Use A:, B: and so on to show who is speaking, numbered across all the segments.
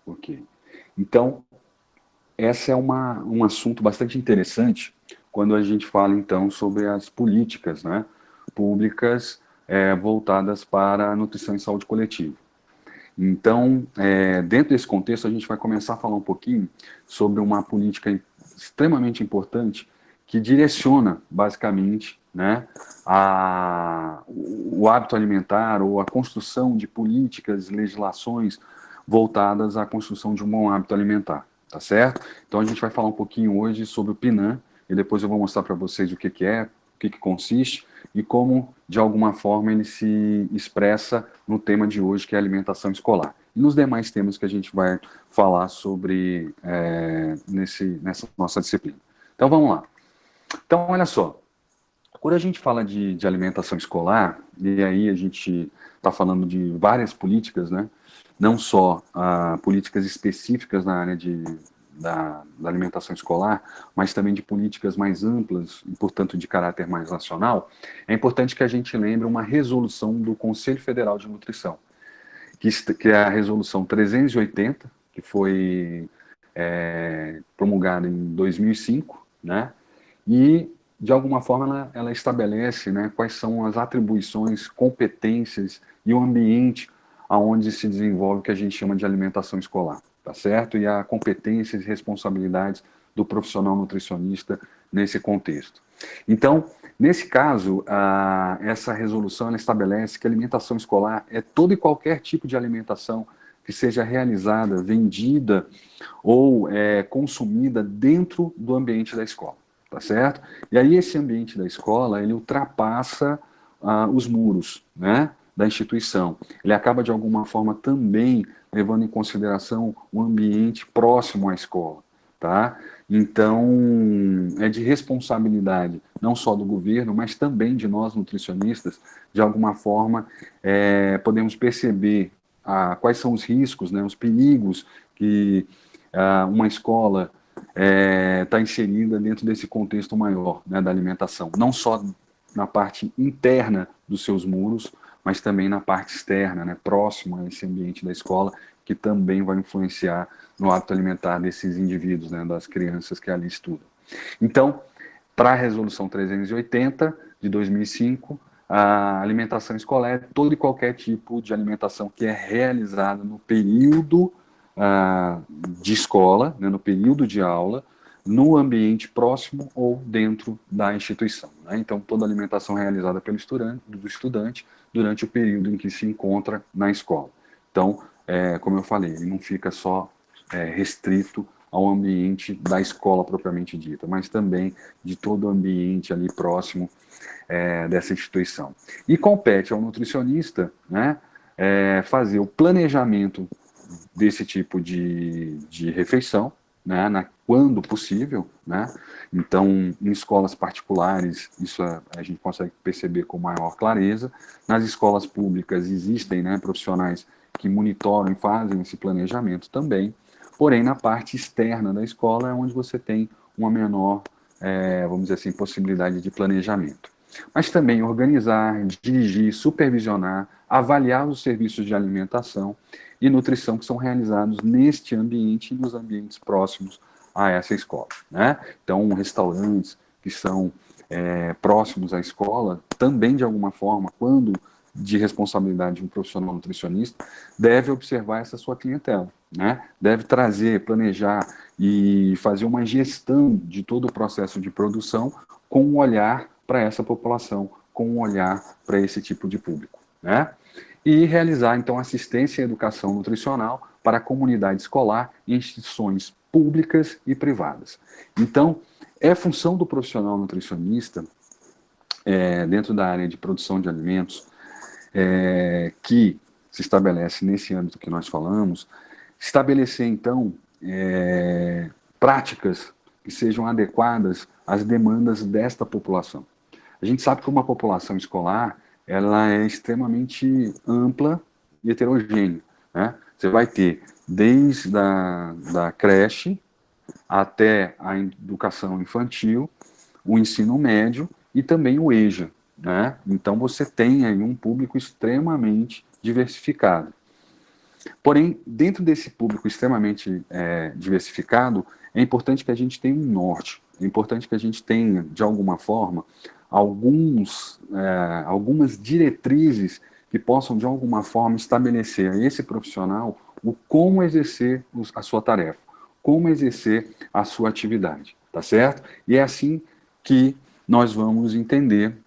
A: Ok. Então, esse é um assunto bastante interessante quando a gente fala, então, sobre as políticas, né, públicas voltadas para a nutrição e saúde coletiva. Então, dentro desse contexto, a gente vai começar a falar um pouquinho sobre uma política extremamente importante que direciona, basicamente, né, o hábito alimentar ou a construção de políticas, legislações voltadas à construção de um bom hábito alimentar, tá certo? Então, a gente vai falar um pouquinho hoje sobre o PNAE e depois eu vou mostrar para vocês o que é, o que consiste e como, de alguma forma, ele se expressa no tema de hoje, que é a alimentação escolar. E nos demais temas que a gente vai falar sobre nessa nossa disciplina. Então, vamos lá. Então, olha só. Quando a gente fala de alimentação escolar, e aí a gente está falando de várias políticas, né? Não só políticas específicas na área da alimentação escolar, mas também de políticas mais amplas e, portanto, de caráter mais nacional, é importante que a gente lembre uma resolução do Conselho Federal de Nutrição, que é a resolução 380, que foi promulgada em 2005, né? E, de alguma forma, ela estabelece, né, quais são as atribuições, competências e o ambiente aonde se desenvolve o que a gente chama de alimentação escolar, tá certo? E a competências e responsabilidades do profissional nutricionista nesse contexto. Então, nesse caso, essa resolução ela estabelece que a alimentação escolar é todo e qualquer tipo de alimentação que seja realizada, vendida ou consumida dentro do ambiente da escola, tá certo? E aí esse ambiente da escola, ele ultrapassa os muros, né, da instituição. Ele acaba, de alguma forma, também levando em consideração o ambiente próximo à escola, tá? Então, é de responsabilidade não só do governo, mas também de nós nutricionistas, de alguma forma, podemos perceber quais são os riscos, né, os perigos que uma escola está inserida dentro desse contexto maior, né, da alimentação, não só na parte interna dos seus muros, mas também na parte externa, né, próximo a esse ambiente da escola, que também vai influenciar no hábito alimentar desses indivíduos, né, das crianças que ali estudam. Então, para a Resolução 380 de 2005, a alimentação escolar é todo e qualquer tipo de alimentação que é realizada no período de escola, né, no período de aula, no ambiente próximo ou dentro da instituição. Né? Então, toda alimentação realizada pelo estudante durante o período em que se encontra na escola. Então, como eu falei, ele não fica só restrito ao ambiente da escola propriamente dita, mas também de todo o ambiente ali próximo dessa instituição. E compete ao nutricionista, né, fazer o planejamento desse tipo de refeição, né, quando possível, né? Então, em escolas particulares, isso a gente consegue perceber com maior clareza. Nas escolas públicas existem, né, profissionais que monitoram e fazem esse planejamento também. Porém, na parte externa da escola é onde você tem uma menor, vamos dizer assim, possibilidade de planejamento. Mas também organizar, dirigir, supervisionar, avaliar os serviços de alimentação e nutrição que são realizados neste ambiente e nos ambientes próximos a essa escola. Né? Então, restaurantes que são próximos à escola, também de alguma forma, quando de responsabilidade de um profissional nutricionista, deve observar essa sua clientela, né? Deve trazer, planejar e fazer uma gestão de todo o processo de produção com um olhar para essa população, com um olhar para esse tipo de público, né? E realizar, então, assistência e educação nutricional para a comunidade escolar e instituições públicas e privadas. Então, é função do profissional nutricionista, dentro da área de produção de alimentos, que se estabelece nesse âmbito que nós falamos, estabelecer, então, práticas que sejam adequadas às demandas desta população. A gente sabe que uma população escolar ela é extremamente ampla e heterogênea. Né? Você vai ter desde da creche até a educação infantil, o ensino médio e também o EJA. Né? Então você tem aí um público extremamente diversificado. Porém, dentro desse público extremamente diversificado, é importante que a gente tenha um norte, é importante que a gente tenha, de alguma forma, algumas diretrizes que possam, de alguma forma, estabelecer a esse profissional o como exercer a sua tarefa, como exercer a sua atividade, tá certo? E é assim que nós vamos entender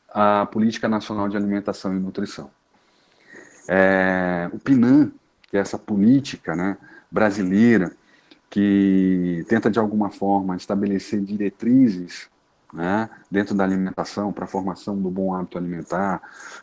A: a Política Nacional de Alimentação e Nutrição. O PNAN, que é essa política, né, brasileira, que tenta de alguma forma estabelecer diretrizes, né, dentro da alimentação, para a formação do bom hábito alimentar,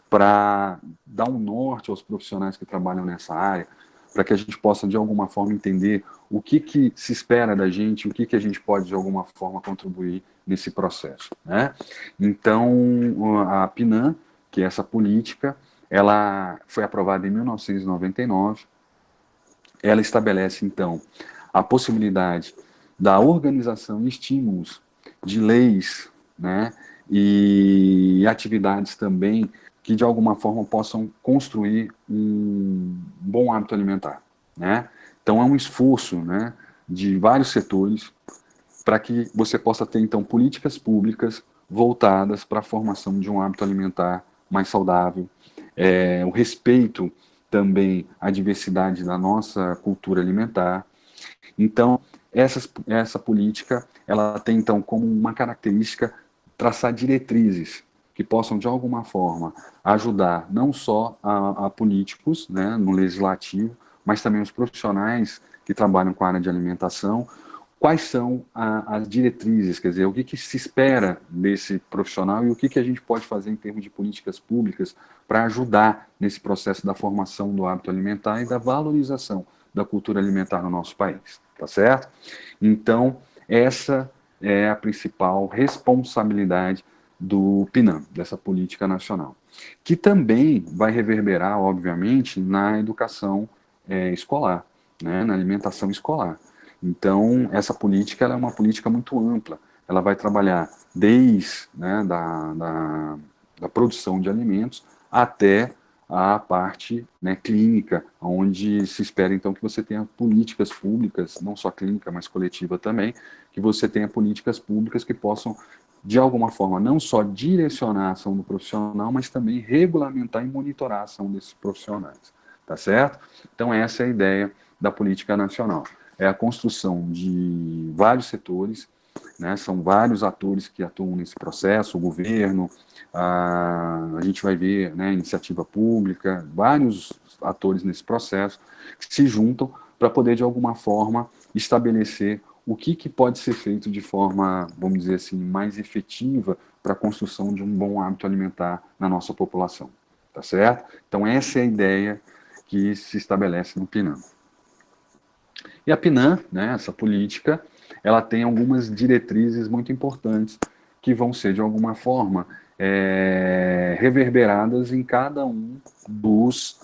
A: para dar um norte aos profissionais que trabalham nessa área, para que a gente possa de alguma forma entender o que se espera da gente, o que a gente pode de alguma forma contribuir nesse processo, né? Então, a PNAN, que é essa política, ela foi aprovada em 1999. Ela estabelece, então, a possibilidade da organização e estímulos de leis, né, e atividades também que, de alguma forma, possam construir um bom hábito alimentar, né? Então, é um esforço, né, de vários setores para que você possa ter, então, políticas públicas voltadas para a formação de um hábito alimentar mais saudável, o respeito também à diversidade da nossa cultura alimentar. Então, essa política, ela tem, então, como uma característica traçar diretrizes que possam, de alguma forma, ajudar não só a políticos, né, no legislativo, mas também os profissionais que trabalham com a área de alimentação. Quais são as diretrizes, quer dizer, o que se espera desse profissional e o que a gente pode fazer em termos de políticas públicas para ajudar nesse processo da formação do hábito alimentar e da valorização da cultura alimentar no nosso país, tá certo? Então, essa é a principal responsabilidade do PNAM, dessa política nacional, que também vai reverberar, obviamente, na educação escolar, né, na alimentação escolar. Então, essa política ela é uma política muito ampla. Ela vai trabalhar desde, né, da produção de alimentos até a parte, né, clínica, onde se espera então que você tenha políticas públicas, não só clínica, mas coletiva também, que você tenha políticas públicas que possam, de alguma forma, não só direcionar a ação do profissional, mas também regulamentar e monitorar a ação desses profissionais. Tá certo? Então, essa é a ideia da política nacional. É a construção de vários setores, né, são vários atores que atuam nesse processo, o governo, a gente vai ver, né, iniciativa pública, vários atores nesse processo que se juntam para poder, de alguma forma, estabelecer o que pode ser feito de forma, vamos dizer assim, mais efetiva para a construção de um bom hábito alimentar na nossa população. Tá certo? Então, essa é a ideia que se estabelece no PNAM. E a PNAM, né, essa política, ela tem algumas diretrizes muito importantes que vão ser, de alguma forma, reverberadas em cada um dos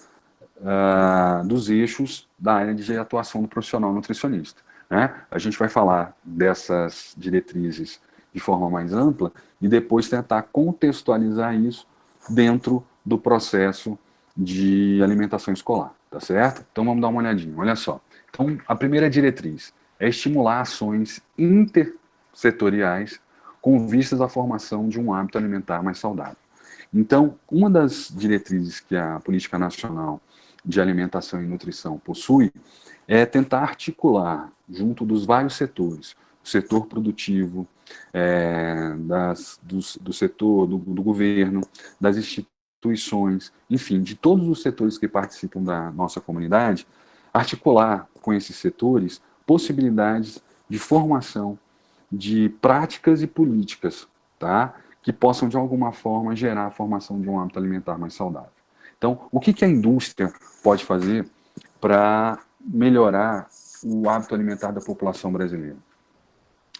A: eixos da área de atuação do profissional nutricionista. Né? A gente vai falar dessas diretrizes de forma mais ampla e depois tentar contextualizar isso dentro do processo de alimentação escolar, tá certo? Então vamos dar uma olhadinha, olha só. Então, a primeira diretriz é estimular ações intersetoriais com vistas à formação de um hábito alimentar mais saudável. Então, uma das diretrizes que a Política Nacional de Alimentação e Nutrição possui é tentar articular, junto dos vários setores, o setor produtivo, do setor do governo, das instituições, enfim, de todos os setores que participam da nossa comunidade, articular com esses setores possibilidades de formação de práticas e políticas, tá? Que possam, de alguma forma, gerar a formação de um hábito alimentar mais saudável. Então, o que a indústria pode fazer para melhorar o hábito alimentar da população brasileira?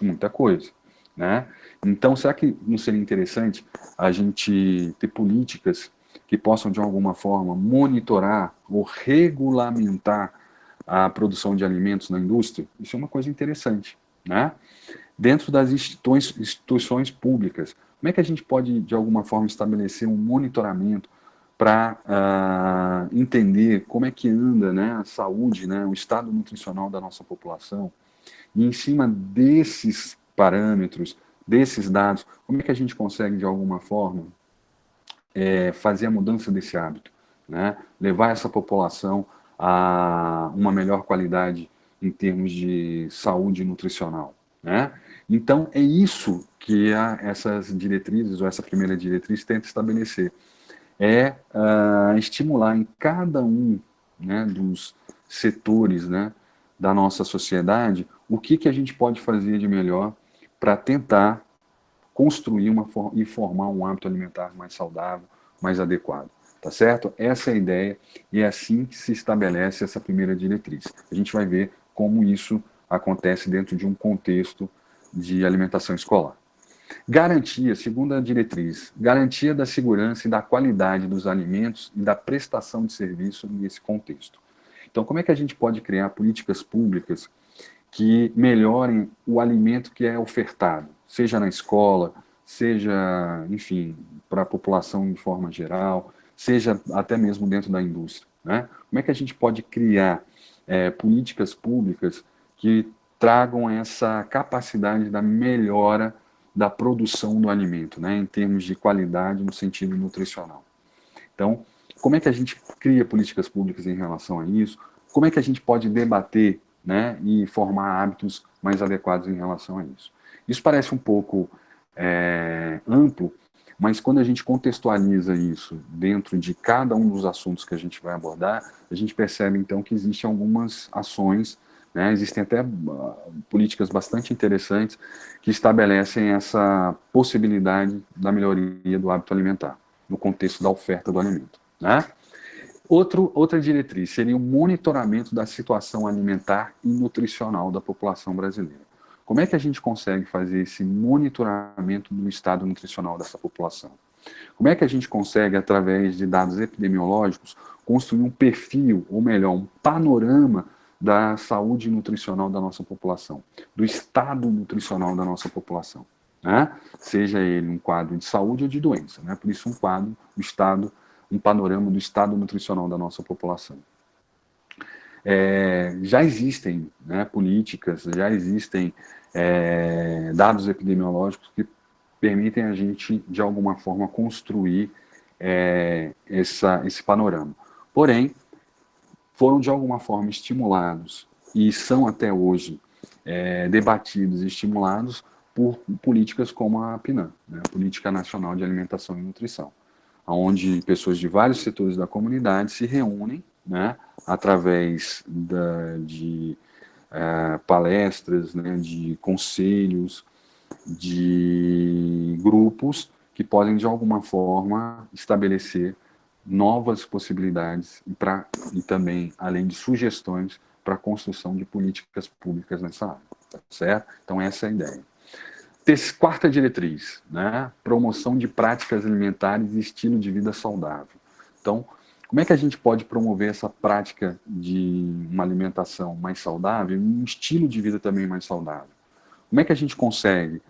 A: Muita coisa, né? Então, será que não seria interessante a gente ter políticas que possam, de alguma forma, monitorar ou regulamentar a produção de alimentos na indústria? Isso é uma coisa interessante, né? Dentro das instituições públicas, como é que a gente pode, de alguma forma, estabelecer um monitoramento para entender como é que anda, né, a saúde, né, o estado nutricional da nossa população, e em cima desses parâmetros, desses dados, como é que a gente consegue, de alguma forma, fazer a mudança desse hábito, né? Levar essa população a uma melhor qualidade em termos de saúde nutricional, né? Então, é isso que essas diretrizes, ou essa primeira diretriz, tenta estabelecer. Estimular em cada um, né, dos setores, né, da nossa sociedade o que a gente pode fazer de melhor para tentar construir e formar um hábito alimentar mais saudável, mais adequado. Tá certo? Essa é a ideia e é assim que se estabelece essa primeira diretriz. A gente vai ver como isso acontece dentro de um contexto de alimentação escolar. Garantia, segunda diretriz, garantia da segurança e da qualidade dos alimentos e da prestação de serviço nesse contexto. Então, como é que a gente pode criar políticas públicas que melhorem o alimento que é ofertado, seja na escola, seja, enfim, para a população de forma geral, seja até mesmo dentro da indústria, né? Como é que a gente pode criar políticas públicas que tragam essa capacidade da melhora da produção do alimento, né, em termos de qualidade no sentido nutricional? Então, como é que a gente cria políticas públicas em relação a isso? Como é que a gente pode debater, né, e formar hábitos mais adequados em relação a isso? Isso parece um pouco amplo, mas quando a gente contextualiza isso dentro de cada um dos assuntos que a gente vai abordar, a gente percebe então que existem algumas ações, né, existem até políticas bastante interessantes que estabelecem essa possibilidade da melhoria do hábito alimentar no contexto da oferta do alimento, né? Outra diretriz seria o monitoramento da situação alimentar e nutricional da população brasileira. Como é que a gente consegue fazer esse monitoramento do estado nutricional dessa população? Como é que a gente consegue, através de dados epidemiológicos, construir um perfil, ou melhor, um panorama da saúde nutricional da nossa população, do estado nutricional da nossa população, né? Seja ele um quadro de saúde ou de doença, né? Por isso um quadro, um panorama do estado nutricional da nossa população. Já existem, né, políticas, já existem dados epidemiológicos que permitem a gente, de alguma forma, construir esse panorama. Porém, foram, de alguma forma, estimulados e são, até hoje, debatidos e estimulados por políticas como a PNAE, né, a Política Nacional de Alimentação e Nutrição, onde pessoas de vários setores da comunidade se reúnem, né, através de palestras, né, de conselhos, de grupos que podem, de alguma forma, estabelecer novas possibilidades e também, além de sugestões, para a construção de políticas públicas nessa área, tá certo? Então, essa é a ideia. Quarta diretriz, né? Promoção de práticas alimentares e estilo de vida saudável. Então, como é que a gente pode promover essa prática de uma alimentação mais saudável e um estilo de vida também mais saudável? Como é que a gente consegue,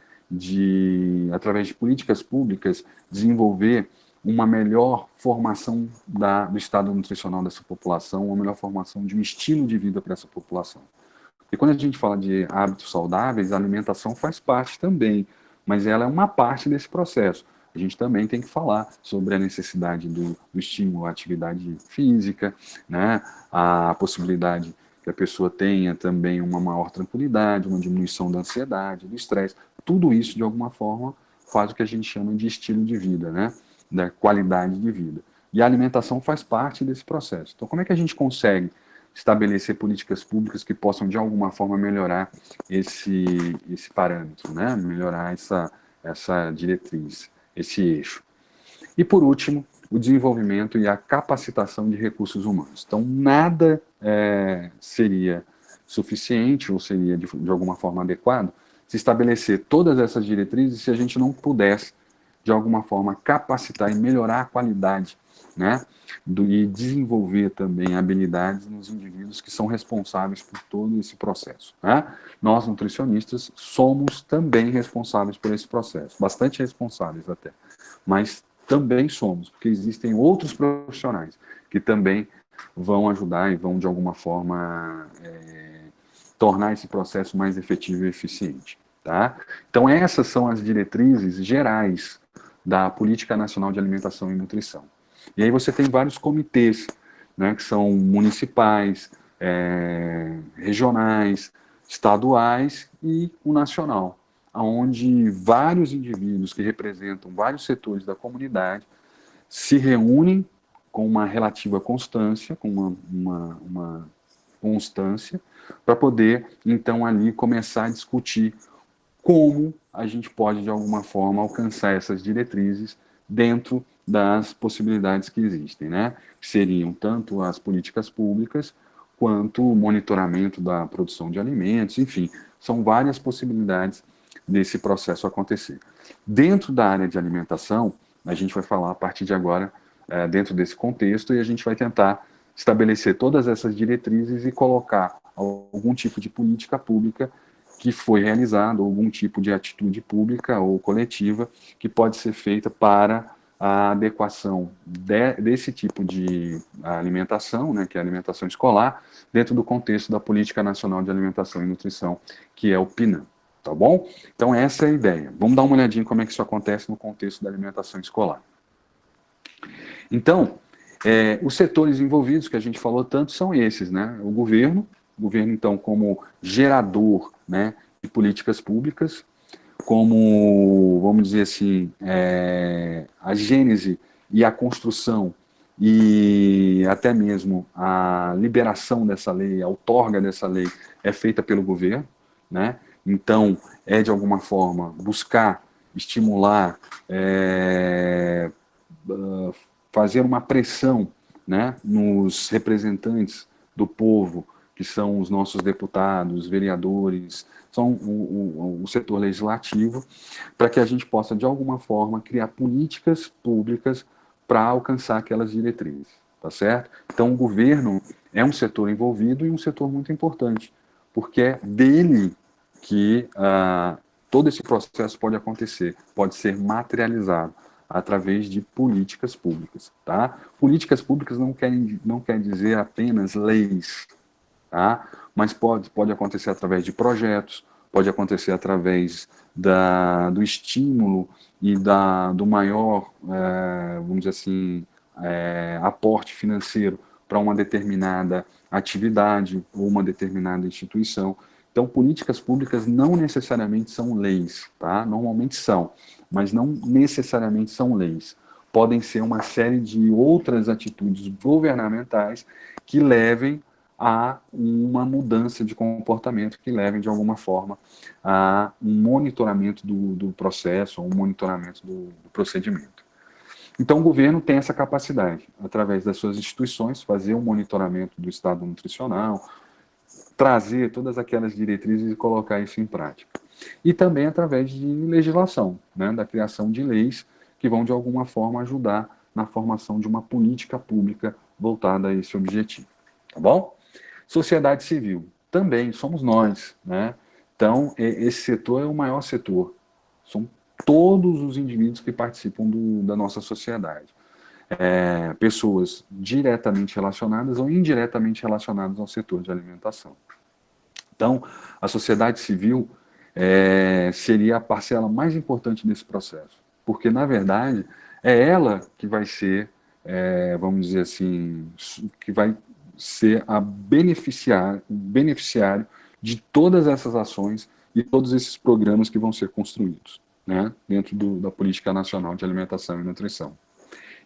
A: através de políticas públicas, desenvolver uma melhor formação do estado nutricional dessa população, uma melhor formação de um estilo de vida para essa população? E quando a gente fala de hábitos saudáveis, a alimentação faz parte também, mas ela é uma parte desse processo. A gente também tem que falar sobre a necessidade do estímulo à atividade física, né? A possibilidade que a pessoa tenha também uma maior tranquilidade, uma diminuição da ansiedade, do estresse. Tudo isso, de alguma forma, faz o que a gente chama de estilo de vida, né? Da qualidade de vida. E a alimentação faz parte desse processo. Então, como é que a gente consegue estabelecer políticas públicas que possam, de alguma forma, melhorar esse parâmetro, né? Melhorar essa diretriz, esse eixo? E, por último, o desenvolvimento e a capacitação de recursos humanos. Então, nada seria suficiente ou seria, de alguma forma, adequado se estabelecer todas essas diretrizes se a gente não pudesse, de alguma forma, capacitar e melhorar a qualidade, né, e desenvolver também habilidades nos indivíduos que são responsáveis por todo esse processo, né? Nós, nutricionistas, somos também responsáveis por esse processo, bastante responsáveis até, mas Também somos, porque existem outros profissionais que também vão ajudar e vão, de alguma forma, tornar esse processo mais efetivo e eficiente. Tá? Então, essas são as diretrizes gerais da Política Nacional de Alimentação e Nutrição. E aí você tem vários comitês, né, que são municipais, regionais, estaduais e o nacional, onde vários indivíduos que representam vários setores da comunidade se reúnem com uma relativa constância, com uma constância, para poder, então, ali começar a discutir como a gente pode, de alguma forma, alcançar essas diretrizes dentro das possibilidades que existem, né? Que seriam tanto as políticas públicas, quanto o monitoramento da produção de alimentos, enfim, são várias possibilidades desse processo acontecer. Dentro da área de alimentação, a gente vai falar a partir de agora, dentro desse contexto, e a gente vai tentar estabelecer todas essas diretrizes e colocar algum tipo de política pública que foi realizado, algum tipo de atitude pública ou coletiva que pode ser feita para a adequação desse tipo de alimentação, né, que é a alimentação escolar, dentro do contexto da Política Nacional de Alimentação e Nutrição, que é o PNAE. Tá bom? Então, essa é a ideia. Vamos dar uma olhadinha em como é que isso acontece no contexto da alimentação escolar. Então, os setores envolvidos que a gente falou tanto são esses, né? O governo, então, como gerador, né, de políticas públicas, como, vamos dizer assim, a gênese e a construção e até mesmo a liberação dessa lei, a outorga dessa lei é feita pelo governo, né? Então, de alguma forma, buscar estimular, fazer uma pressão, né, nos representantes do povo, que são os nossos deputados, vereadores, são o setor legislativo, para que a gente possa, de alguma forma, criar políticas públicas para alcançar aquelas diretrizes, tá certo? Então, o governo é um setor envolvido e um setor muito importante, porque é dele que todo esse processo pode acontecer, pode ser materializado através de políticas públicas, tá? Políticas públicas não quer dizer apenas leis, tá? Mas pode acontecer através de projetos, pode acontecer através do estímulo e do maior, vamos dizer assim, aporte financeiro para uma determinada atividade ou uma determinada instituição. Então, políticas públicas não necessariamente são leis, tá? Normalmente são, mas não necessariamente são leis. Podem ser uma série de outras atitudes governamentais que levem a uma mudança de comportamento, que levem, de alguma forma, a um monitoramento do processo, um monitoramento do procedimento. Então, o governo tem essa capacidade, através das suas instituições, fazer um monitoramento do estado nutricional, trazer todas aquelas diretrizes e colocar isso em prática. E também através de legislação, né, da criação de leis que vão, de alguma forma, ajudar na formação de uma política pública voltada a esse objetivo. Tá bom? Sociedade civil, também somos nós, né? Então, esse setor é o maior setor. São todos os indivíduos que participam da nossa sociedade. Pessoas diretamente relacionadas ou indiretamente relacionadas ao setor de alimentação. Então, a sociedade civil seria a parcela mais importante desse processo, porque, na verdade, é ela que vai ser, vamos dizer assim, que vai ser a beneficiário de todas essas ações e todos esses programas que vão ser construídos, né, dentro da Política Nacional de Alimentação e Nutrição.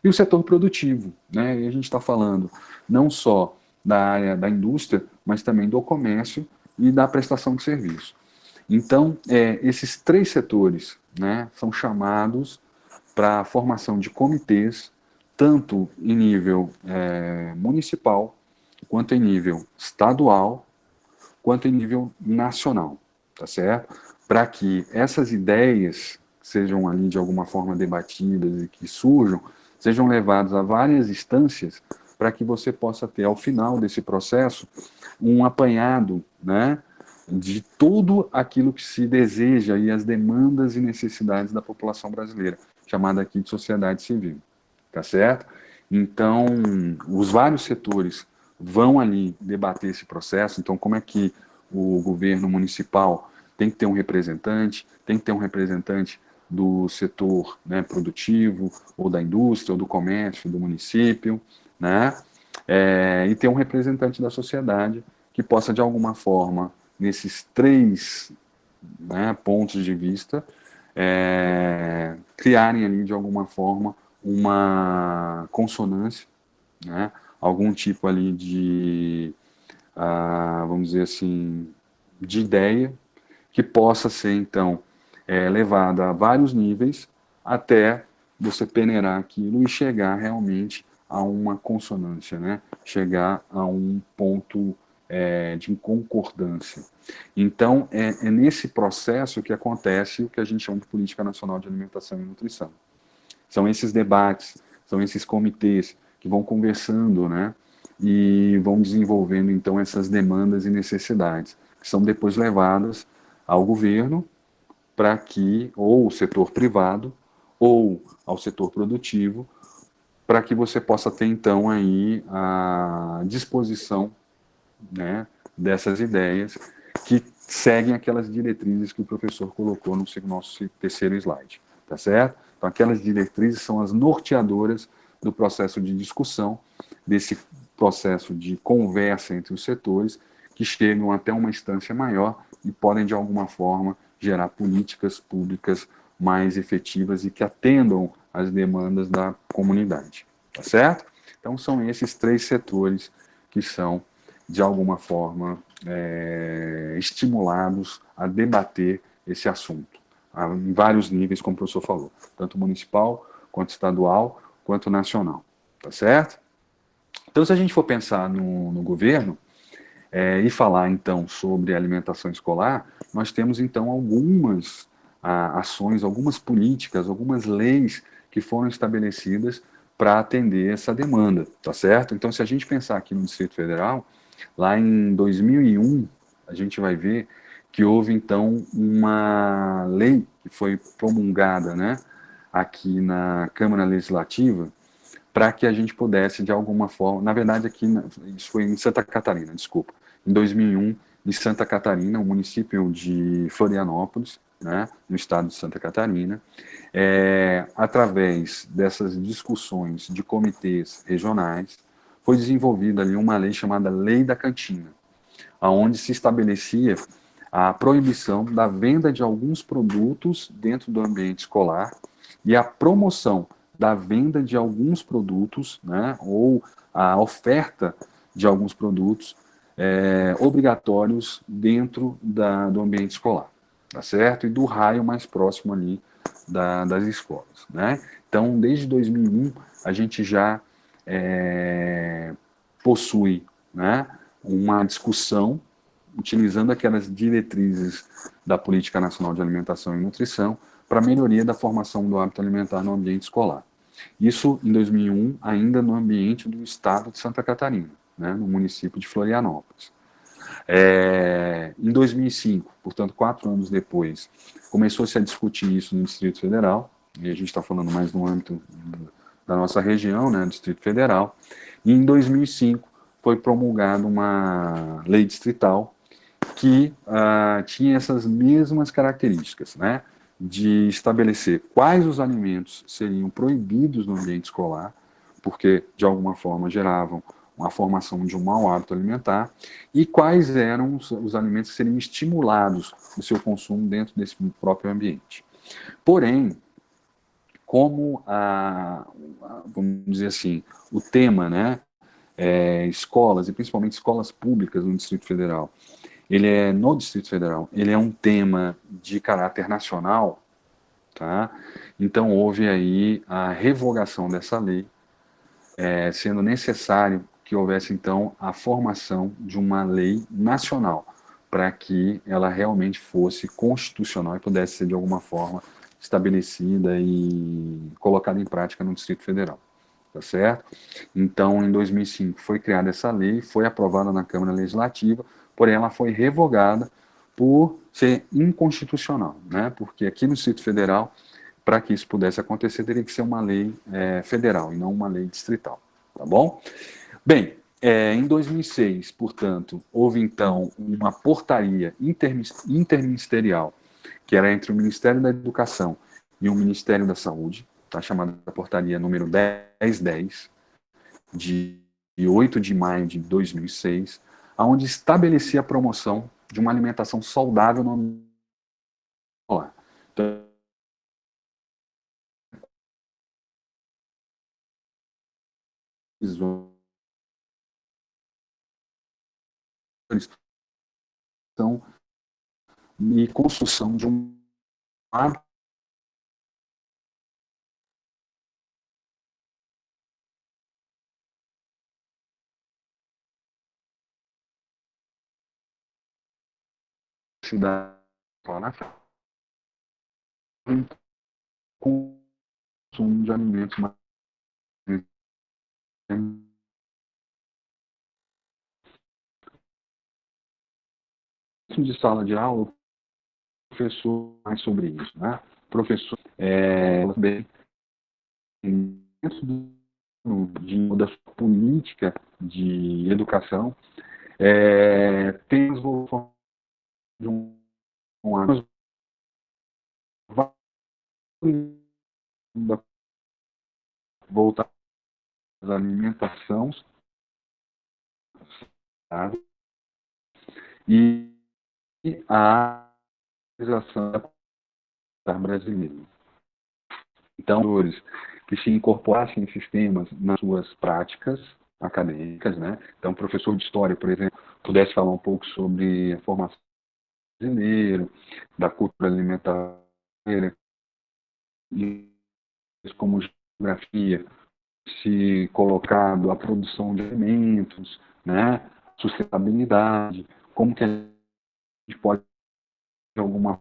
A: E o setor produtivo, né, e a gente está falando não só da área da indústria, mas também do comércio e da prestação de serviço. Então, esses três setores, né, são chamados para a formação de comitês, tanto em nível municipal, quanto em nível estadual, quanto em nível nacional, tá certo? Para que essas ideias sejam ali de alguma forma debatidas e que surjam, sejam levadas a várias instâncias para que você possa ter, ao final desse processo, um apanhado, né, de tudo aquilo que se deseja e as demandas e necessidades da população brasileira, chamada aqui de sociedade civil, tá certo? Então, os vários setores vão ali debater esse processo. Então, como é que o governo municipal tem que ter um representante, tem que ter um representante do setor, né, produtivo, ou da indústria, ou do comércio, do município, né? E ter um representante da sociedade que possa, de alguma forma, nesses três, né, pontos de vista, criarem ali, de alguma forma, uma consonância, né, algum tipo ali de, vamos dizer assim, de ideia que possa ser, então, levada a vários níveis até você peneirar aquilo e chegar realmente a uma consonância, né? Chegar a um ponto de concordância. Então, é nesse processo que acontece o que a gente chama de Política Nacional de Alimentação e Nutrição. São esses debates, são esses comitês que vão conversando, né? E vão desenvolvendo, então, essas demandas e necessidades, que são depois levadas ao governo para que, ou o setor privado, ou ao setor produtivo, para que você possa ter, então, aí a disposição, né, dessas ideias que seguem aquelas diretrizes que o professor colocou no nosso terceiro slide, tá certo? Então, aquelas diretrizes são as norteadoras do processo de discussão, desse processo de conversa entre os setores, que chegam até uma instância maior e podem, de alguma forma, gerar políticas públicas mais efetivas e que atendam às demandas da comunidade, tá certo? Então, são esses três setores que são, de alguma forma, estimulados a debater esse assunto, em vários níveis, como o professor falou, tanto municipal, quanto estadual, quanto nacional, tá certo? Então, se a gente for pensar no governo, e falar, então, sobre alimentação escolar, nós temos, então, algumas ações, algumas políticas, algumas leis que foram estabelecidas para atender essa demanda, tá certo? Então, se a gente pensar aqui no Distrito Federal, lá em 2001, a gente vai ver que houve, então, uma lei que foi promulgada, né, aqui na Câmara Legislativa, para que a gente pudesse, de alguma forma, na verdade, aqui, isso foi em Santa Catarina, desculpa, em 2001, em Santa Catarina, o município de Florianópolis, né, no estado de Santa Catarina, através dessas discussões de comitês regionais, foi desenvolvida ali uma lei chamada Lei da Cantina, onde se estabelecia a proibição da venda de alguns produtos dentro do ambiente escolar e a promoção da venda de alguns produtos, né, ou a oferta de alguns produtos obrigatórios dentro do ambiente escolar, tá certo? E do raio mais próximo ali das escolas, né? Então, desde 2001, a gente já possui, né, uma discussão utilizando aquelas diretrizes da Política Nacional de Alimentação e Nutrição para a melhoria da formação do hábito alimentar no ambiente escolar. Isso em 2001, ainda no ambiente do estado de Santa Catarina, né, no município de Florianópolis. Em 2005, portanto, 4 anos depois, começou-se a discutir isso no Distrito Federal, e a gente está falando mais no âmbito da nossa região, né, Distrito Federal, e em 2005 foi promulgada uma lei distrital que tinha essas mesmas características, né, de estabelecer quais os alimentos seriam proibidos no ambiente escolar, porque de alguma forma geravam a formação de um mau hábito alimentar, e quais eram os alimentos que seriam estimulados no seu consumo dentro desse próprio ambiente. Porém, como vamos dizer assim, o tema, né, escolas, e principalmente escolas públicas no Distrito Federal, no Distrito Federal, ele é um tema de caráter nacional, tá? Então houve aí a revogação dessa lei, sendo necessário que houvesse então a formação de uma lei nacional, para que ela realmente fosse constitucional e pudesse ser de alguma forma estabelecida e colocada em prática no Distrito Federal, tá certo? Então, em 2005 foi criada essa lei, foi aprovada na Câmara Legislativa, porém ela foi revogada por ser inconstitucional, né? Porque aqui no Distrito Federal para que isso pudesse acontecer, teria que ser uma lei federal e não uma lei distrital, tá bom? Bem, em 2006, portanto, houve então uma portaria interministerial, que era entre o Ministério da Educação e o Ministério da Saúde, tá, chamada portaria número 1010, de 8 de maio de 2006, onde estabelecia a promoção de uma alimentação saudável no ambiente escolar. Então, e construção de um hábito da consumo de alimentos mais de sala de aula, o professor mais sobre isso, né? O professor também dentro da sua política de educação tem de um ano voltar à alimentação, tá? E a organização brasileira. Então, que se incorporassem esses temas nas suas práticas acadêmicas, né? Então, o professor de história, por exemplo, pudesse falar um pouco sobre a formação brasileira, da cultura alimentar, e como geografia, se colocado a produção de alimentos, né? Sustentabilidade, como que a gente pode, de alguma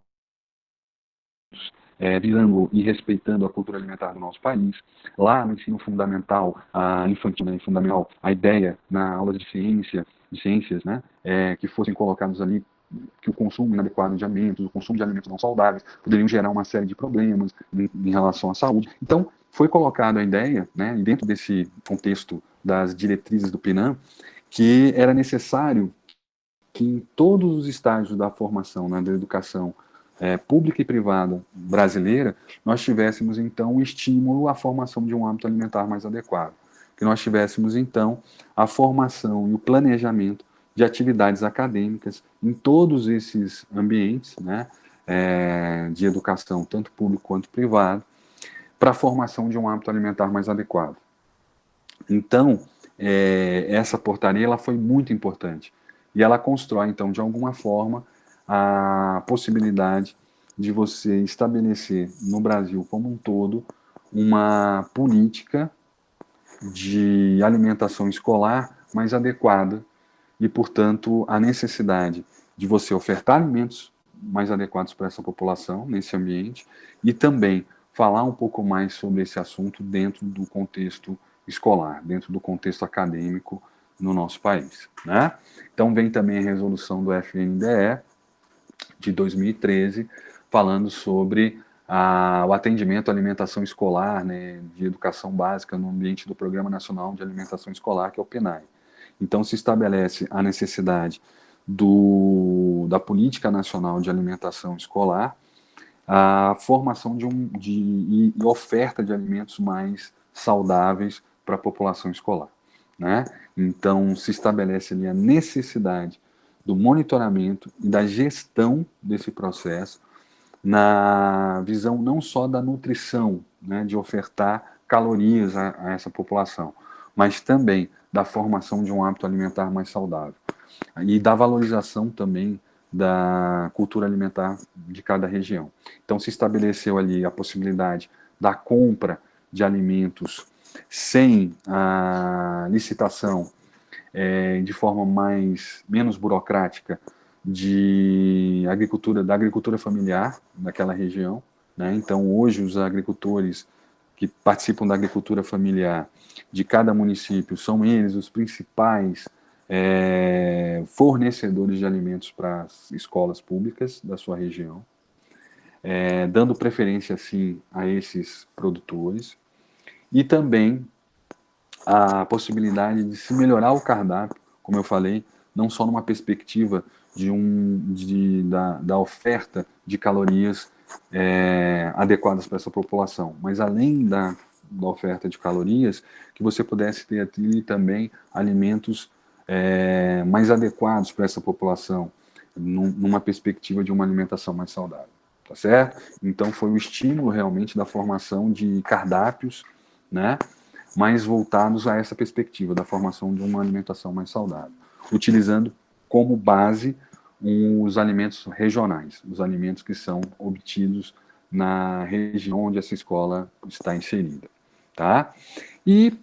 A: virando e respeitando a cultura alimentar do nosso país. Lá no ensino fundamental, a infantil, né, fundamental, a ideia na aula de ciências, né, que fossem colocados ali que o consumo inadequado de alimentos, o consumo de alimentos não saudáveis, poderiam gerar uma série de problemas em relação à saúde. Então, foi colocada a ideia, né, dentro desse contexto das diretrizes do PNAE, que era necessário que em todos os estágios da formação, né, da educação pública e privada brasileira, nós tivéssemos, então, um estímulo à formação de um hábito alimentar mais adequado. Que nós tivéssemos, então, a formação e o planejamento de atividades acadêmicas em todos esses ambientes, né, de educação, tanto público quanto privado, para a formação de um hábito alimentar mais adequado. Então, essa portaria ela foi muito importante. E ela constrói, então, de alguma forma, a possibilidade de você estabelecer no Brasil como um todo uma política de alimentação escolar mais adequada e, portanto, a necessidade de você ofertar alimentos mais adequados para essa população nesse ambiente e também falar um pouco mais sobre esse assunto dentro do contexto escolar, dentro do contexto acadêmico no nosso país, né? Então vem também a resolução do FNDE de 2013 falando sobre o atendimento à alimentação escolar, né, de educação básica no ambiente do Programa Nacional de Alimentação Escolar, que é o PNAE. Então se estabelece a necessidade da Política Nacional de Alimentação Escolar, a formação e oferta de alimentos mais saudáveis para a população escolar, né? Então se estabelece ali a necessidade do monitoramento e da gestão desse processo na visão não só da nutrição, né, de ofertar calorias a essa população, mas também da formação de um hábito alimentar mais saudável e da valorização também da cultura alimentar de cada região. Então se estabeleceu ali a possibilidade da compra de alimentos sem a licitação, de forma menos burocrática da agricultura familiar daquela região, né? Então hoje os agricultores que participam da agricultura familiar de cada município são eles os principais fornecedores de alimentos para as escolas públicas da sua região. dando preferência, sim, a esses produtores, e também a possibilidade de se melhorar o cardápio, como eu falei, não só numa perspectiva da oferta de calorias adequadas para essa população, mas além da oferta de calorias, que você pudesse ter ali também alimentos mais adequados para essa população, numa perspectiva de uma alimentação mais saudável, tá certo? Então foi o estímulo realmente da formação de cardápios, né, mais voltados a essa perspectiva da formação de uma alimentação mais saudável, utilizando como base os alimentos regionais, os alimentos que são obtidos na região onde essa escola está inserida, tá? E,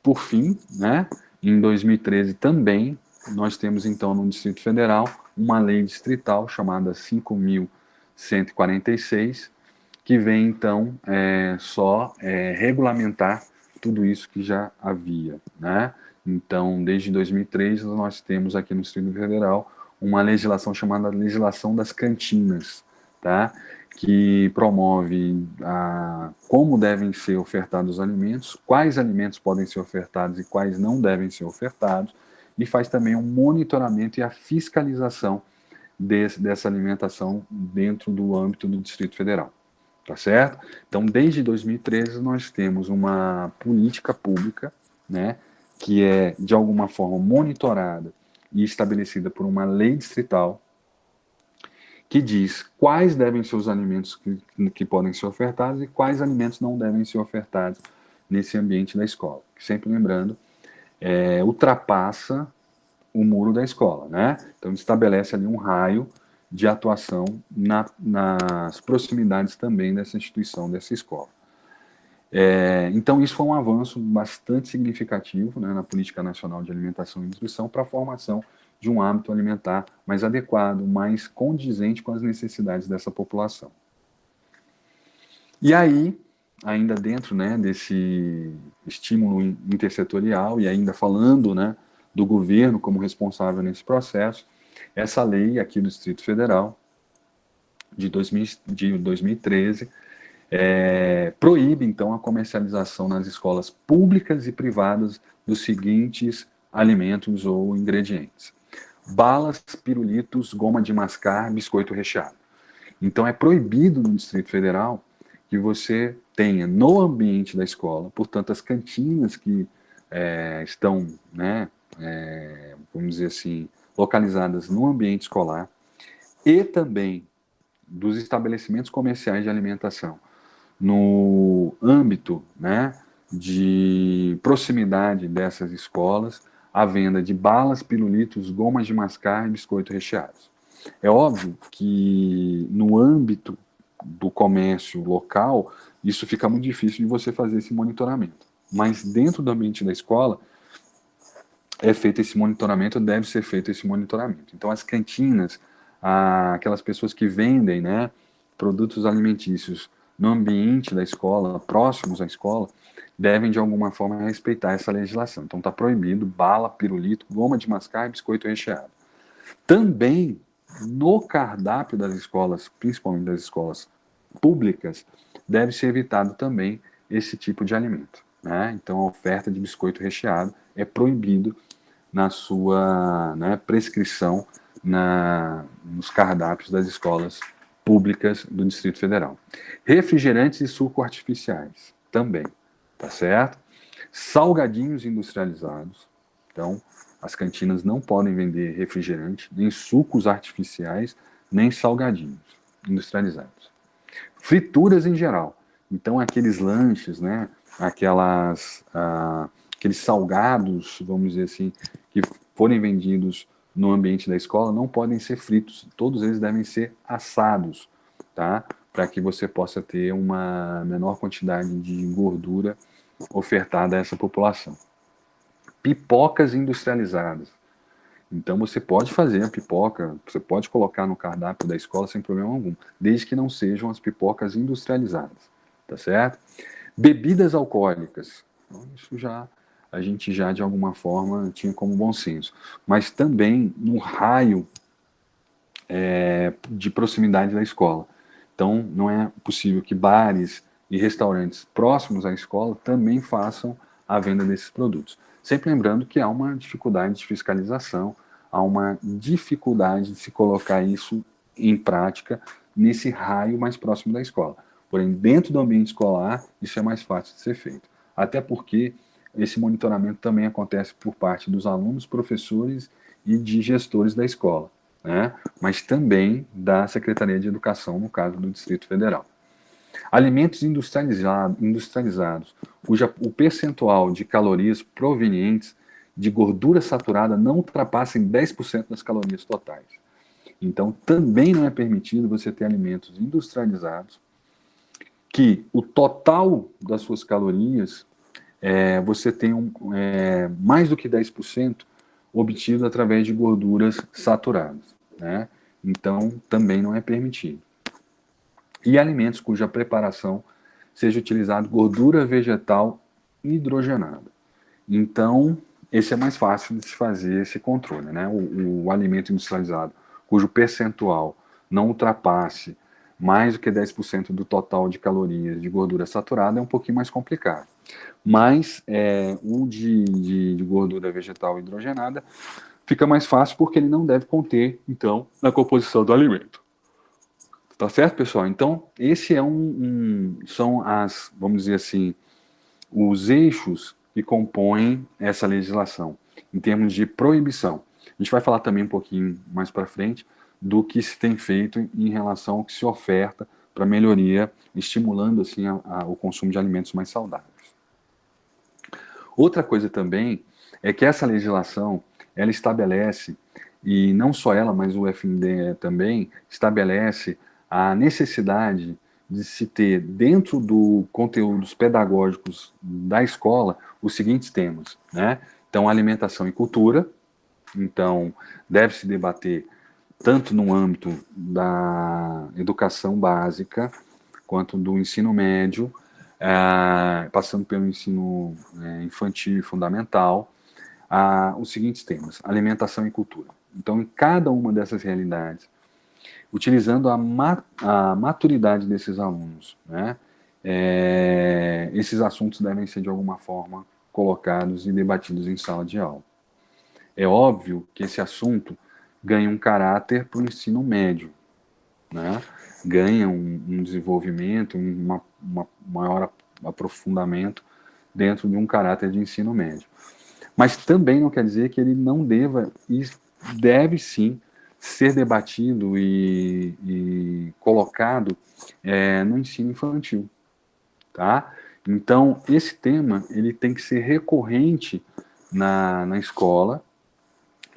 A: por fim, né, em 2013 também, nós temos então no Distrito Federal uma lei distrital chamada 5.146, que vem então regulamentar tudo isso que já havia, né? Então, desde 2003, nós temos aqui no Distrito Federal uma legislação chamada legislação das cantinas, tá? Que promove como devem ser ofertados os alimentos, quais alimentos podem ser ofertados e quais não devem ser ofertados, e faz também um monitoramento e a fiscalização dessa alimentação dentro do âmbito do Distrito Federal. Tá certo? Então, desde 2013, nós temos uma política pública, né, que é, de alguma forma, monitorada e estabelecida por uma lei distrital, que diz quais devem ser os alimentos que podem ser ofertados e quais alimentos não devem ser ofertados nesse ambiente da escola. Sempre lembrando, ultrapassa o muro da escola, né? Então, estabelece ali um raio de atuação nas proximidades também dessa instituição, dessa escola. Então, isso foi um avanço bastante significativo, né, na Política Nacional de Alimentação e Nutrição para a formação de um hábito alimentar mais adequado, mais condizente com as necessidades dessa população. E aí, ainda dentro, né, desse estímulo intersetorial e ainda falando, né, do governo como responsável nesse processo, essa lei aqui do Distrito Federal de 2013 proíbe, então, a comercialização nas escolas públicas e privadas dos seguintes alimentos ou ingredientes: balas, pirulitos, goma de mascar, biscoito recheado. Então, é proibido no Distrito Federal que você tenha no ambiente da escola, portanto, as cantinas que estão, né, vamos dizer assim, localizadas no ambiente escolar, e também dos estabelecimentos comerciais de alimentação, no âmbito, né, de proximidade dessas escolas, a venda de balas, pirulitos, gomas de mascar e biscoito recheados. É óbvio que no âmbito do comércio local, isso fica muito difícil de você fazer esse monitoramento. Mas dentro do ambiente da escola, é feito esse monitoramento, deve ser feito esse monitoramento. Então, as cantinas, aquelas pessoas que vendem, né, produtos alimentícios no ambiente da escola, próximos à escola, devem, de alguma forma, respeitar essa legislação. Então, está proibido bala, pirulito, goma de mascar e biscoito recheado. Também, no cardápio das escolas, principalmente das escolas públicas, deve ser evitado também esse tipo de alimento, né? Então, a oferta de biscoito recheado é proibido na sua, né, prescrição nos cardápios das escolas públicas do Distrito Federal. Refrigerantes e suco artificiais, também, tá certo? Salgadinhos industrializados, então, as cantinas não podem vender refrigerante, nem sucos artificiais, nem salgadinhos industrializados. Frituras em geral, então aqueles lanches, né, aqueles salgados, vamos dizer assim, que forem vendidos no ambiente da escola não podem ser fritos, todos eles devem ser assados, tá? Para que você possa ter uma menor quantidade de gordura ofertada a essa população. Pipocas industrializadas. Então você pode fazer a pipoca, você pode colocar no cardápio da escola sem problema algum, desde que não sejam as pipocas industrializadas, tá certo? Bebidas alcoólicas. Então, isso a gente já de alguma forma tinha como bom senso, mas também no raio de proximidade da escola. Então, não é possível que bares e restaurantes próximos à escola também façam a venda desses produtos. Sempre lembrando que há uma dificuldade de fiscalização, há uma dificuldade de se colocar isso em prática nesse raio mais próximo da escola. Porém, dentro do ambiente escolar, isso é mais fácil de ser feito. Até porque esse monitoramento também acontece por parte dos alunos, professores e de gestores da escola, né? Mas também da Secretaria de Educação, no caso do Distrito Federal. Alimentos industrializados, cuja o percentual de calorias provenientes de gordura saturada não ultrapassem 10% das calorias totais. Então, também não é permitido você ter alimentos industrializados que o total das suas calorias você tem mais do que 10% obtido através de gorduras saturadas, né? Então, também não é permitido. E alimentos cuja preparação seja utilizado gordura vegetal hidrogenada. Então, esse é mais fácil de se fazer esse controle, né? O alimento industrializado, cujo percentual não ultrapasse mais do que 10% do total de calorias de gordura saturada, é um pouquinho mais complicado. Mas o de gordura vegetal hidrogenada fica mais fácil porque ele não deve conter, então, na composição do alimento. Tá certo, pessoal? Então, esse são vamos dizer assim, os eixos que compõem essa legislação, em termos de proibição. A gente vai falar também um pouquinho mais para frente do que se tem feito em relação ao que se oferta para melhoria, estimulando assim o consumo de alimentos mais saudáveis. Outra coisa também é que essa legislação, ela estabelece, e não só ela, mas o FNDE também, estabelece a necessidade de se ter dentro do conteúdos pedagógicos da escola os seguintes temas, né? Então, alimentação e cultura. Então, deve-se debater tanto no âmbito da educação básica quanto do ensino médio, passando pelo ensino infantil e fundamental, os seguintes temas: alimentação e cultura. Então, em cada uma dessas realidades, utilizando a maturidade desses alunos, né, esses assuntos devem ser, de alguma forma, colocados e debatidos em sala de aula. É óbvio que esse assunto ganha um caráter para o ensino médio, né? Ganha um desenvolvimento, um maior aprofundamento dentro de um caráter de ensino médio. Mas também não quer dizer que ele não deva e deve sim ser debatido e colocado no ensino infantil, tá? Então, esse tema ele tem que ser recorrente na escola,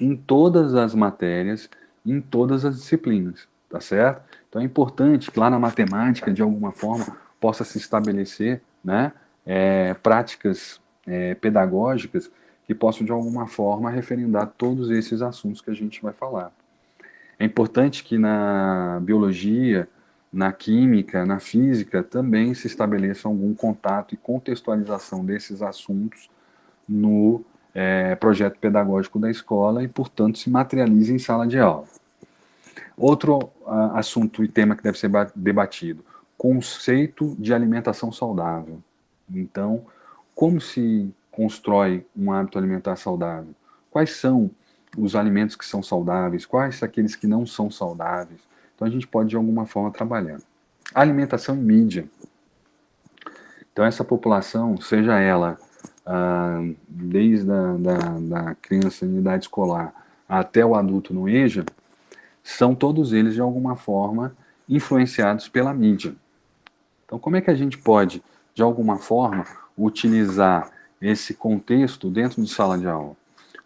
A: em todas as matérias, em todas as disciplinas, tá certo? Então é importante que lá na matemática, de alguma forma, possa se estabelecer, né, práticas pedagógicas que possam, de alguma forma, referendar todos esses assuntos que a gente vai falar. É importante que na biologia, na química, na física, também se estabeleça algum contato e contextualização desses assuntos no projeto pedagógico da escola e, portanto, se materialize em sala de aula. Outro assunto e tema que deve ser debatido: conceito de alimentação saudável. Então, como se constrói um hábito alimentar saudável? Quais são os alimentos que são saudáveis? Quais aqueles que não são saudáveis? Então, a gente pode, de alguma forma, trabalhar. Alimentação e mídia. Então, essa população, seja ela desde da criança em idade escolar até o adulto no EJA, são todos eles, de alguma forma, influenciados pela mídia. Então, como é que a gente pode, de alguma forma, utilizar esse contexto dentro de sala de aula?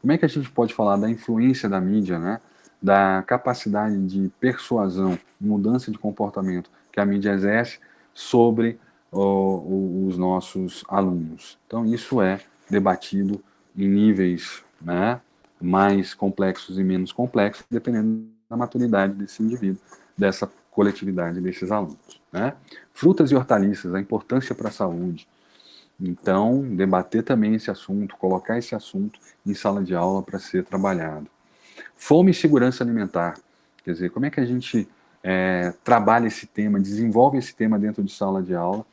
A: Como é que a gente pode falar da influência da mídia, né? Da capacidade de persuasão, mudança de comportamento que a mídia exerce sobre os nossos alunos? Então, isso é debatido em níveis, né, mais complexos e menos complexos, dependendo da maturidade desse indivíduo, dessa coletividade desses alunos, né? Frutas e hortaliças, a importância para a saúde. Então, debater também esse assunto, colocar esse assunto em sala de aula para ser trabalhado. Fome e segurança alimentar. Quer dizer, como é que a gente trabalha esse tema, desenvolve esse tema dentro de sala de aula,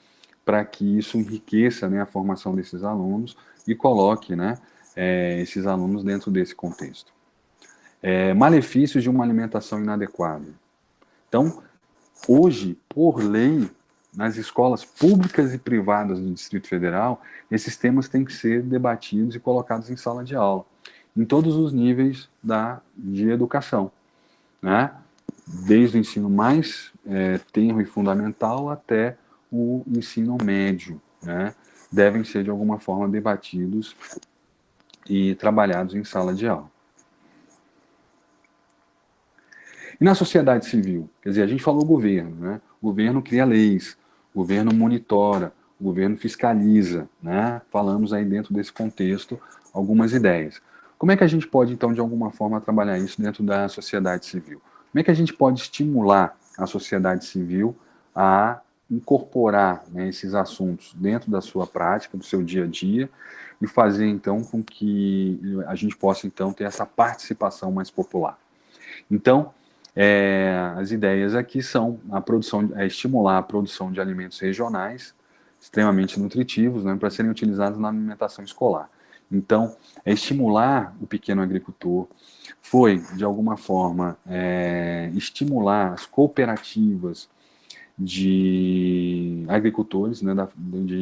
A: para que isso enriqueça, né, a formação desses alunos e coloque, né, esses alunos dentro desse contexto. Malefícios de uma alimentação inadequada. Então, hoje, por lei, nas escolas públicas e privadas do Distrito Federal, esses temas têm que ser debatidos e colocados em sala de aula, em todos os níveis de educação, né? Desde o ensino mais tenro e fundamental até o ensino médio, né? Devem ser, de alguma forma, debatidos e trabalhados em sala de aula. E na sociedade civil? Quer dizer, a gente falou governo, né? O governo cria leis, o governo monitora, o governo fiscaliza, né? Falamos aí dentro desse contexto algumas ideias. Como é que a gente pode, então, de alguma forma, trabalhar isso dentro da sociedade civil? Como é que a gente pode estimular a sociedade civil a incorporar, né, esses assuntos dentro da sua prática, do seu dia a dia, e fazer, então, com que a gente possa, então, ter essa participação mais popular? Então, as ideias aqui são estimular a produção de alimentos regionais, extremamente nutritivos, né, para serem utilizados na alimentação escolar. Então, estimular o pequeno agricultor, foi, de alguma forma, estimular as cooperativas de agricultores, né,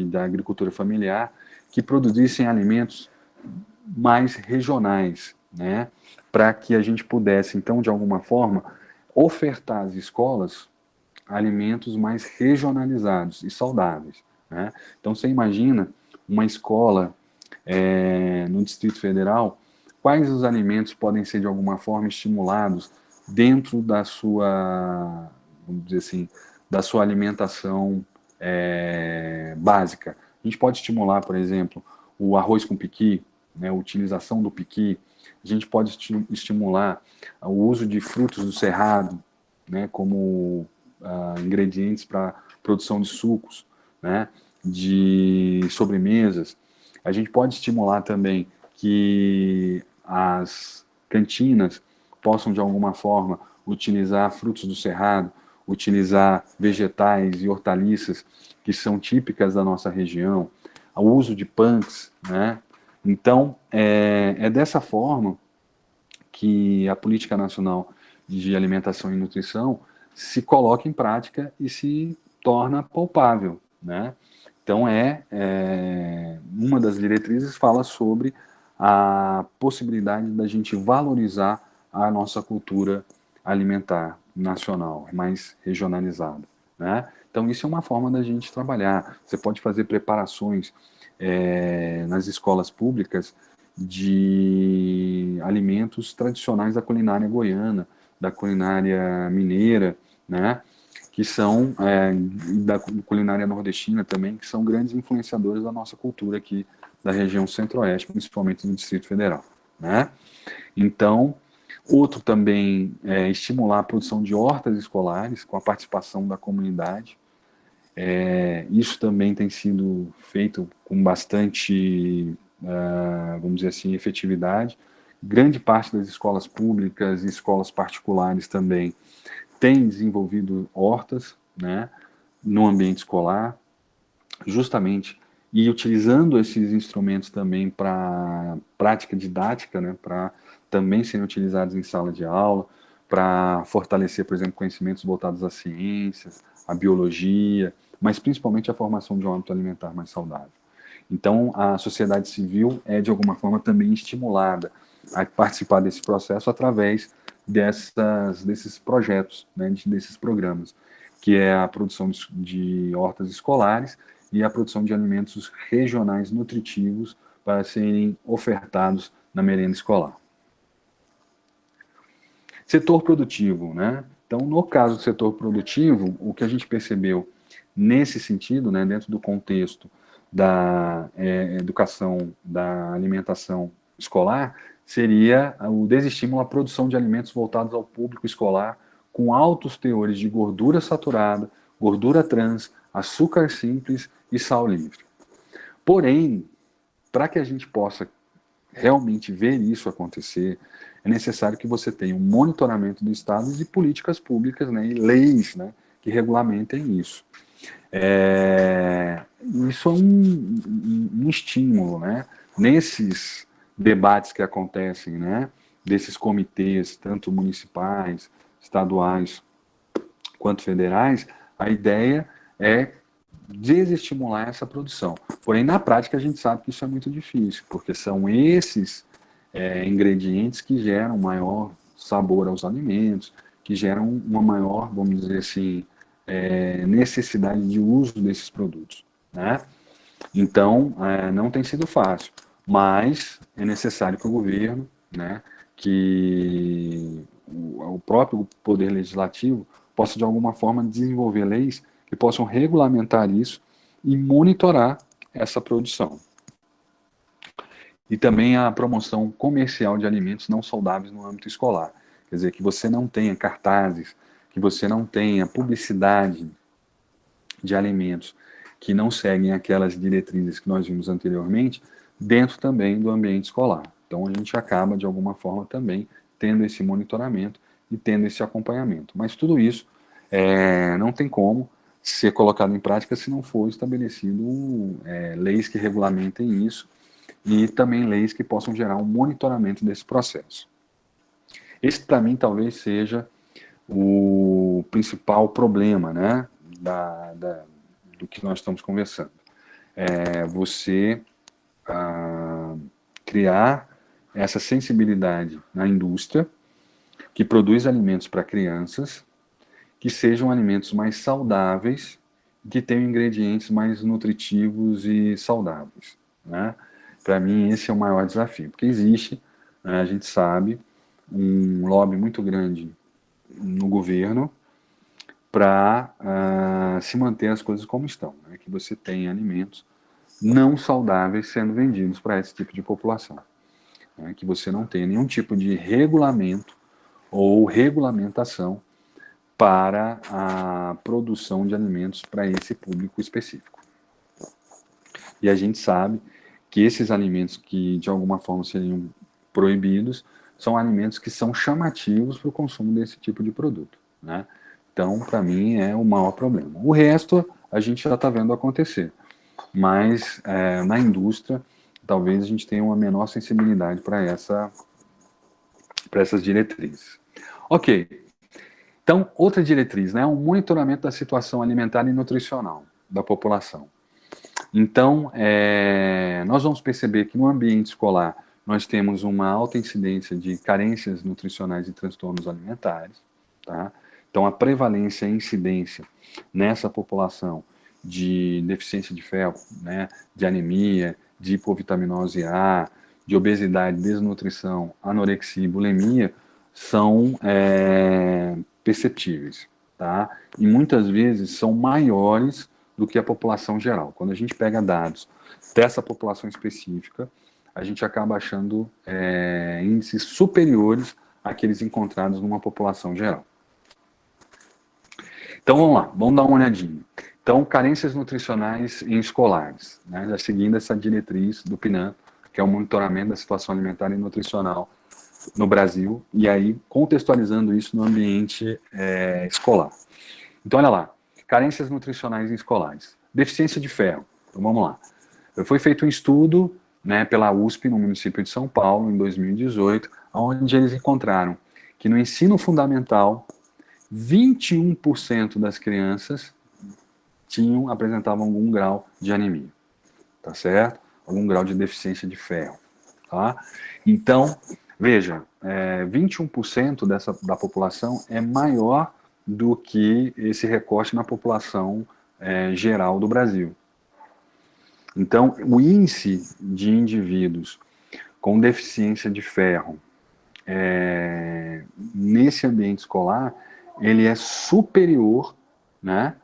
A: da agricultura familiar, que produzissem alimentos mais regionais, né, para que a gente pudesse, então, de alguma forma, ofertar às escolas alimentos mais regionalizados e saudáveis, né? Então, você imagina uma escola no Distrito Federal, quais os alimentos podem ser, de alguma forma, estimulados dentro da sua, vamos dizer assim, da sua alimentação básica. A gente pode estimular, por exemplo, o arroz com piqui, né, a utilização do piqui. A gente pode estimular o uso de frutos do cerrado, né, como ingredientes para produção de sucos, né, de sobremesas. A gente pode estimular também que as cantinas possam, de alguma forma, utilizar frutos do cerrado, utilizar vegetais e hortaliças que são típicas da nossa região, o uso de punks, né? Então, é dessa forma que a Política Nacional de Alimentação e Nutrição se coloca em prática e se torna palpável, né? Então, uma das diretrizes fala sobre a possibilidade da gente valorizar a nossa cultura alimentar nacional, mais regionalizada, né? Então, isso é uma forma da gente trabalhar. Você pode fazer preparações nas escolas públicas de alimentos tradicionais da culinária goiana, da culinária mineira, né? Que são, da culinária nordestina também, que são grandes influenciadores da nossa cultura aqui da região centro-oeste, principalmente no Distrito Federal, né? Então, outro também é estimular a produção de hortas escolares com a participação da comunidade. Isso também tem sido feito com bastante, vamos dizer assim, efetividade. Grande parte das escolas públicas e escolas particulares também tem desenvolvido hortas, né, no ambiente escolar, justamente, e utilizando esses instrumentos também para prática didática, né, para também serem utilizados em sala de aula, para fortalecer, por exemplo, conhecimentos voltados às ciências, à biologia, mas principalmente a formação de um hábito alimentar mais saudável. Então, a sociedade civil é, de alguma forma, também estimulada a participar desse processo através desses projetos, né, desses programas, que é a produção de hortas escolares e a produção de alimentos regionais nutritivos para serem ofertados na merenda escolar. Setor produtivo, né? Então, no caso do setor produtivo, o que a gente percebeu nesse sentido, né, dentro do contexto da educação, da alimentação escolar, seria o desestímulo à produção de alimentos voltados ao público escolar com altos teores de gordura saturada, gordura trans, açúcar simples e sal livre. Porém, para que a gente possa realmente ver isso acontecer, é necessário que você tenha um monitoramento do Estado de políticas públicas, né, e leis, né, que regulamentem isso. Isso é um estímulo, né? Nesses debates que acontecem, né, desses comitês, tanto municipais, estaduais, quanto federais, a ideia é desestimular essa produção. Porém, na prática, a gente sabe que isso é muito difícil, porque são esses ingredientes que geram maior sabor aos alimentos, que geram uma maior, vamos dizer assim, necessidade de uso desses produtos, né? Então, não tem sido fácil, mas é necessário que o governo, né, que o próprio Poder Legislativo possa, de alguma forma, desenvolver leis que possam regulamentar isso e monitorar essa produção. E também a promoção comercial de alimentos não saudáveis no âmbito escolar. Quer dizer, que você não tenha cartazes, que você não tenha publicidade de alimentos que não seguem aquelas diretrizes que nós vimos anteriormente, dentro também do ambiente escolar. Então, a gente acaba, de alguma forma, também tendo esse monitoramento e tendo esse acompanhamento. Mas tudo isso não tem como ser colocado em prática se não for estabelecido leis que regulamentem isso e também leis que possam gerar um monitoramento desse processo. Esse, para mim, talvez seja o principal problema, né, do que nós estamos conversando. Você criar essa sensibilidade na indústria que produz alimentos para crianças, que sejam alimentos mais saudáveis, que tenham ingredientes mais nutritivos e saudáveis, né? Para mim, esse é o maior desafio, porque existe, a gente sabe, um lobby muito grande no governo para se manter as coisas como estão, né? Que você tem alimentos não saudáveis sendo vendidos para esse tipo de população, né? Que você não tenha nenhum tipo de regulamento ou regulamentação para a produção de alimentos para esse público específico. E a gente sabe que esses alimentos que de alguma forma seriam proibidos são alimentos que são chamativos para o consumo desse tipo de produto, né? Então, para mim, é o maior problema. O resto, a gente já está vendo acontecer. Mas, na indústria, talvez a gente tenha uma menor sensibilidade para essas diretrizes. Ok. Então, outra diretriz, né? Um monitoramento da situação alimentar e nutricional da população. Então, nós vamos perceber que no ambiente escolar nós temos uma alta incidência de carências nutricionais e transtornos alimentares, tá? Então, a prevalência e incidência nessa população de deficiência de ferro, né, de anemia, de hipovitaminose A, de obesidade, desnutrição, anorexia e bulimia são perceptíveis, tá? E muitas vezes são maiores do que a população geral. Quando a gente pega dados dessa população específica, a gente acaba achando índices superiores àqueles encontrados numa população geral. Então vamos lá, vamos dar uma olhadinha. Então, carências nutricionais em escolares, né? Já seguindo essa diretriz do PNAE, que é o monitoramento da situação alimentar e nutricional no Brasil, e aí contextualizando isso no ambiente escolar. Então, olha lá, carências nutricionais em escolares. Deficiência de ferro. Então, vamos lá. Foi feito um estudo, né, pela USP, no município de São Paulo, em 2018, onde eles encontraram que no ensino fundamental, 21% das crianças apresentavam algum grau de anemia, tá certo? Algum grau de deficiência de ferro, tá? Então, veja, 21% da população é maior do que esse recorte na população geral do Brasil. Então, o índice de indivíduos com deficiência de ferro nesse ambiente escolar, ele é superior, né,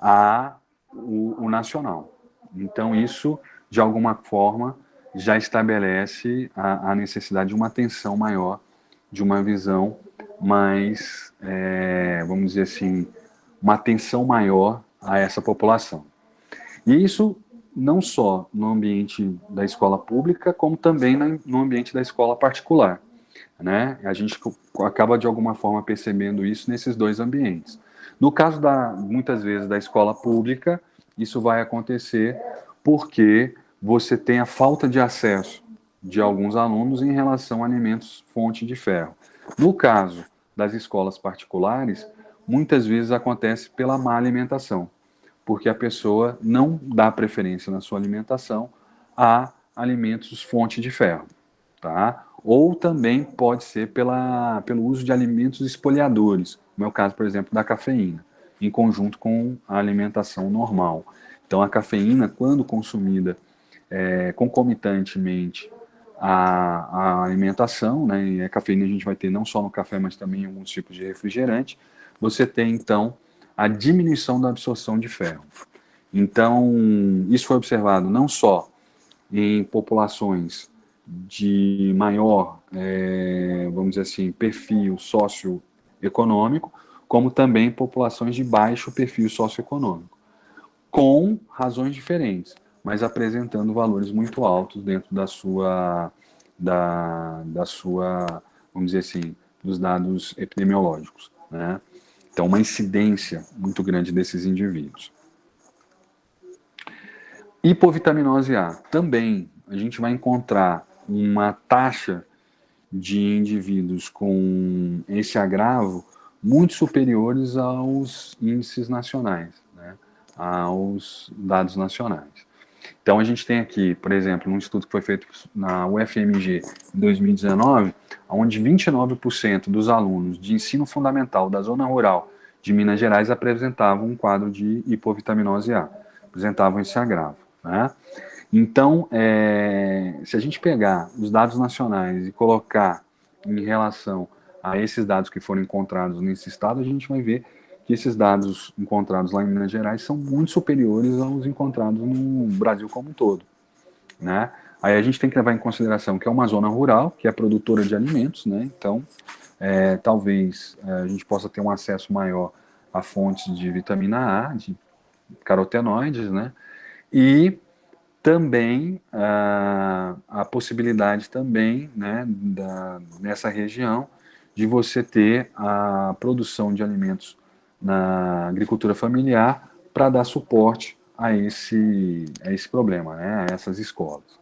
A: ao nacional. Então, isso, de alguma forma, já estabelece a necessidade de uma atenção maior, de uma visão mais, vamos dizer assim, uma atenção maior a essa população. E isso não só no ambiente da escola pública, como também no ambiente da escola particular. né? A gente acaba de alguma forma percebendo isso nesses dois ambientes. No caso muitas vezes da escola pública, isso vai acontecer porque você tem a falta de acesso de alguns alunos em relação a alimentos fonte de ferro. No caso das escolas particulares, muitas vezes acontece pela má alimentação, porque a pessoa não dá preferência na sua alimentação a alimentos fonte de ferro, tá? Ou também pode ser pelo uso de alimentos espoliadores, como é o caso, por exemplo, da cafeína, em conjunto com a alimentação normal. Então, a cafeína, quando consumida concomitantemente à alimentação, né, e a cafeína a gente vai ter não só no café, mas também em alguns tipos de refrigerante, você tem, então, a diminuição da absorção de ferro. Então, isso foi observado não só em populações de maior, vamos dizer assim, perfil socioeconômico, como também populações de baixo perfil socioeconômico, com razões diferentes, mas apresentando valores muito altos dentro da sua, vamos dizer assim, dos dados epidemiológicos, né? Então, uma incidência muito grande desses indivíduos. Hipovitaminose A, também a gente vai encontrar uma taxa de indivíduos com esse agravo muito superiores aos índices nacionais, né, aos dados nacionais. Então a gente tem aqui, por exemplo, um estudo que foi feito na UFMG em 2019, onde 29% dos alunos de ensino fundamental da zona rural de Minas Gerais apresentavam um quadro de hipovitaminose A, apresentavam esse agravo, né? Então, se a gente pegar os dados nacionais e colocar em relação a esses dados que foram encontrados nesse estado, a gente vai ver que esses dados encontrados lá em Minas Gerais são muito superiores aos encontrados no Brasil como um todo, né? Aí a gente tem que levar em consideração que é uma zona rural, que é produtora de alimentos, né? Então, talvez a gente possa ter um acesso maior a fontes de vitamina A, de carotenoides, né? E também a possibilidade também, né, nessa região, de você ter a produção de alimentos na agricultura familiar para dar suporte a esse problema, né, a essas escolas.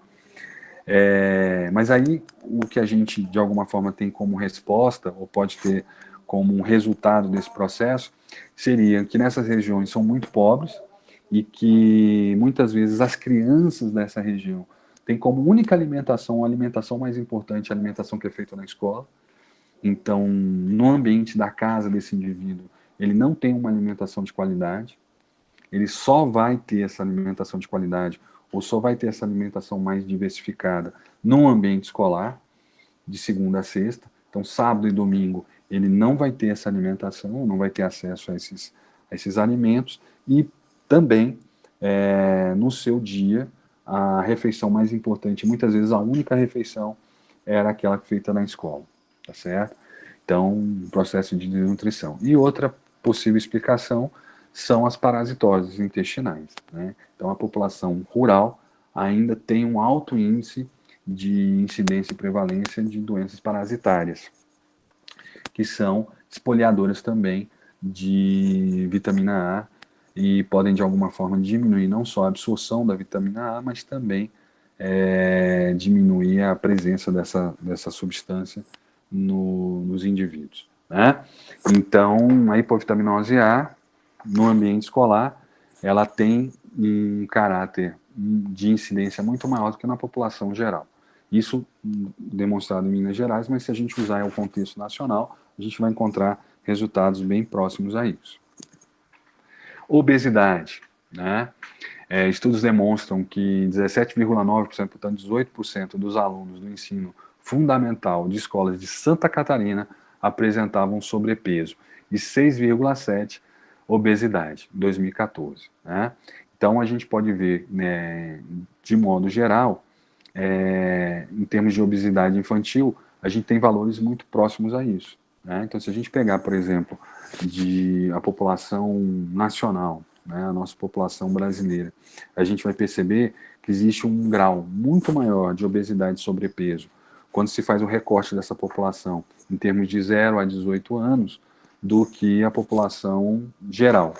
A: Mas aí o que a gente de alguma forma tem como resposta, ou pode ter como um resultado desse processo, seria que nessas regiões são muito pobres e que muitas vezes as crianças dessa região têm como única alimentação, a alimentação mais importante, a alimentação que é feita na escola. Então, no ambiente da casa desse indivíduo, ele não tem uma alimentação de qualidade, ele só vai ter essa alimentação de qualidade ou só vai ter essa alimentação mais diversificada no ambiente escolar, de segunda a sexta. Então, sábado e domingo, ele não vai ter essa alimentação, não vai ter acesso a esses alimentos e também, no seu dia, a refeição mais importante, muitas vezes a única refeição, era aquela feita na escola, tá certo? Então, um processo de desnutrição. E outra possível explicação são as parasitoses intestinais, né? Então, a população rural ainda tem um alto índice de incidência e prevalência de doenças parasitárias, que são espoliadoras também de vitamina A e podem, de alguma forma, diminuir não só a absorção da vitamina A, mas também diminuir a presença dessa substância nos indivíduos, né? Então, a hipovitaminose A, no ambiente escolar, ela tem um caráter de incidência muito maior do que na população geral. Isso demonstrado em Minas Gerais, mas se a gente usar o contexto nacional, a gente vai encontrar resultados bem próximos a isso. Obesidade, né? Estudos demonstram que 17,9%, portanto 18% dos alunos do ensino fundamental de escolas de Santa Catarina apresentavam sobrepeso e 6,7% obesidade em 2014. Né? Então a gente pode ver, né, de modo geral, em termos de obesidade infantil, a gente tem valores muito próximos a isso. Né? Então, se a gente pegar, por exemplo, a população nacional, né, a nossa população brasileira, a gente vai perceber que existe um grau muito maior de obesidade e sobrepeso quando se faz o recorte dessa população em termos de 0 a 18 anos, do que a população geral.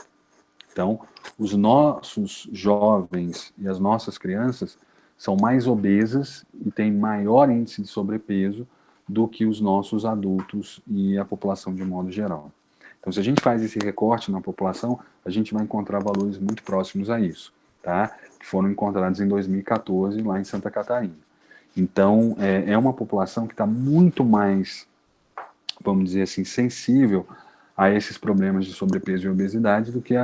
A: Então, os nossos jovens e as nossas crianças são mais obesas e têm maior índice de sobrepeso do que os nossos adultos e a população de modo geral. Então, se a gente faz esse recorte na população, a gente vai encontrar valores muito próximos a isso, tá? Que foram encontrados em 2014 lá em Santa Catarina. Então, é uma população que está muito mais, vamos dizer assim, sensível a esses problemas de sobrepeso e obesidade do que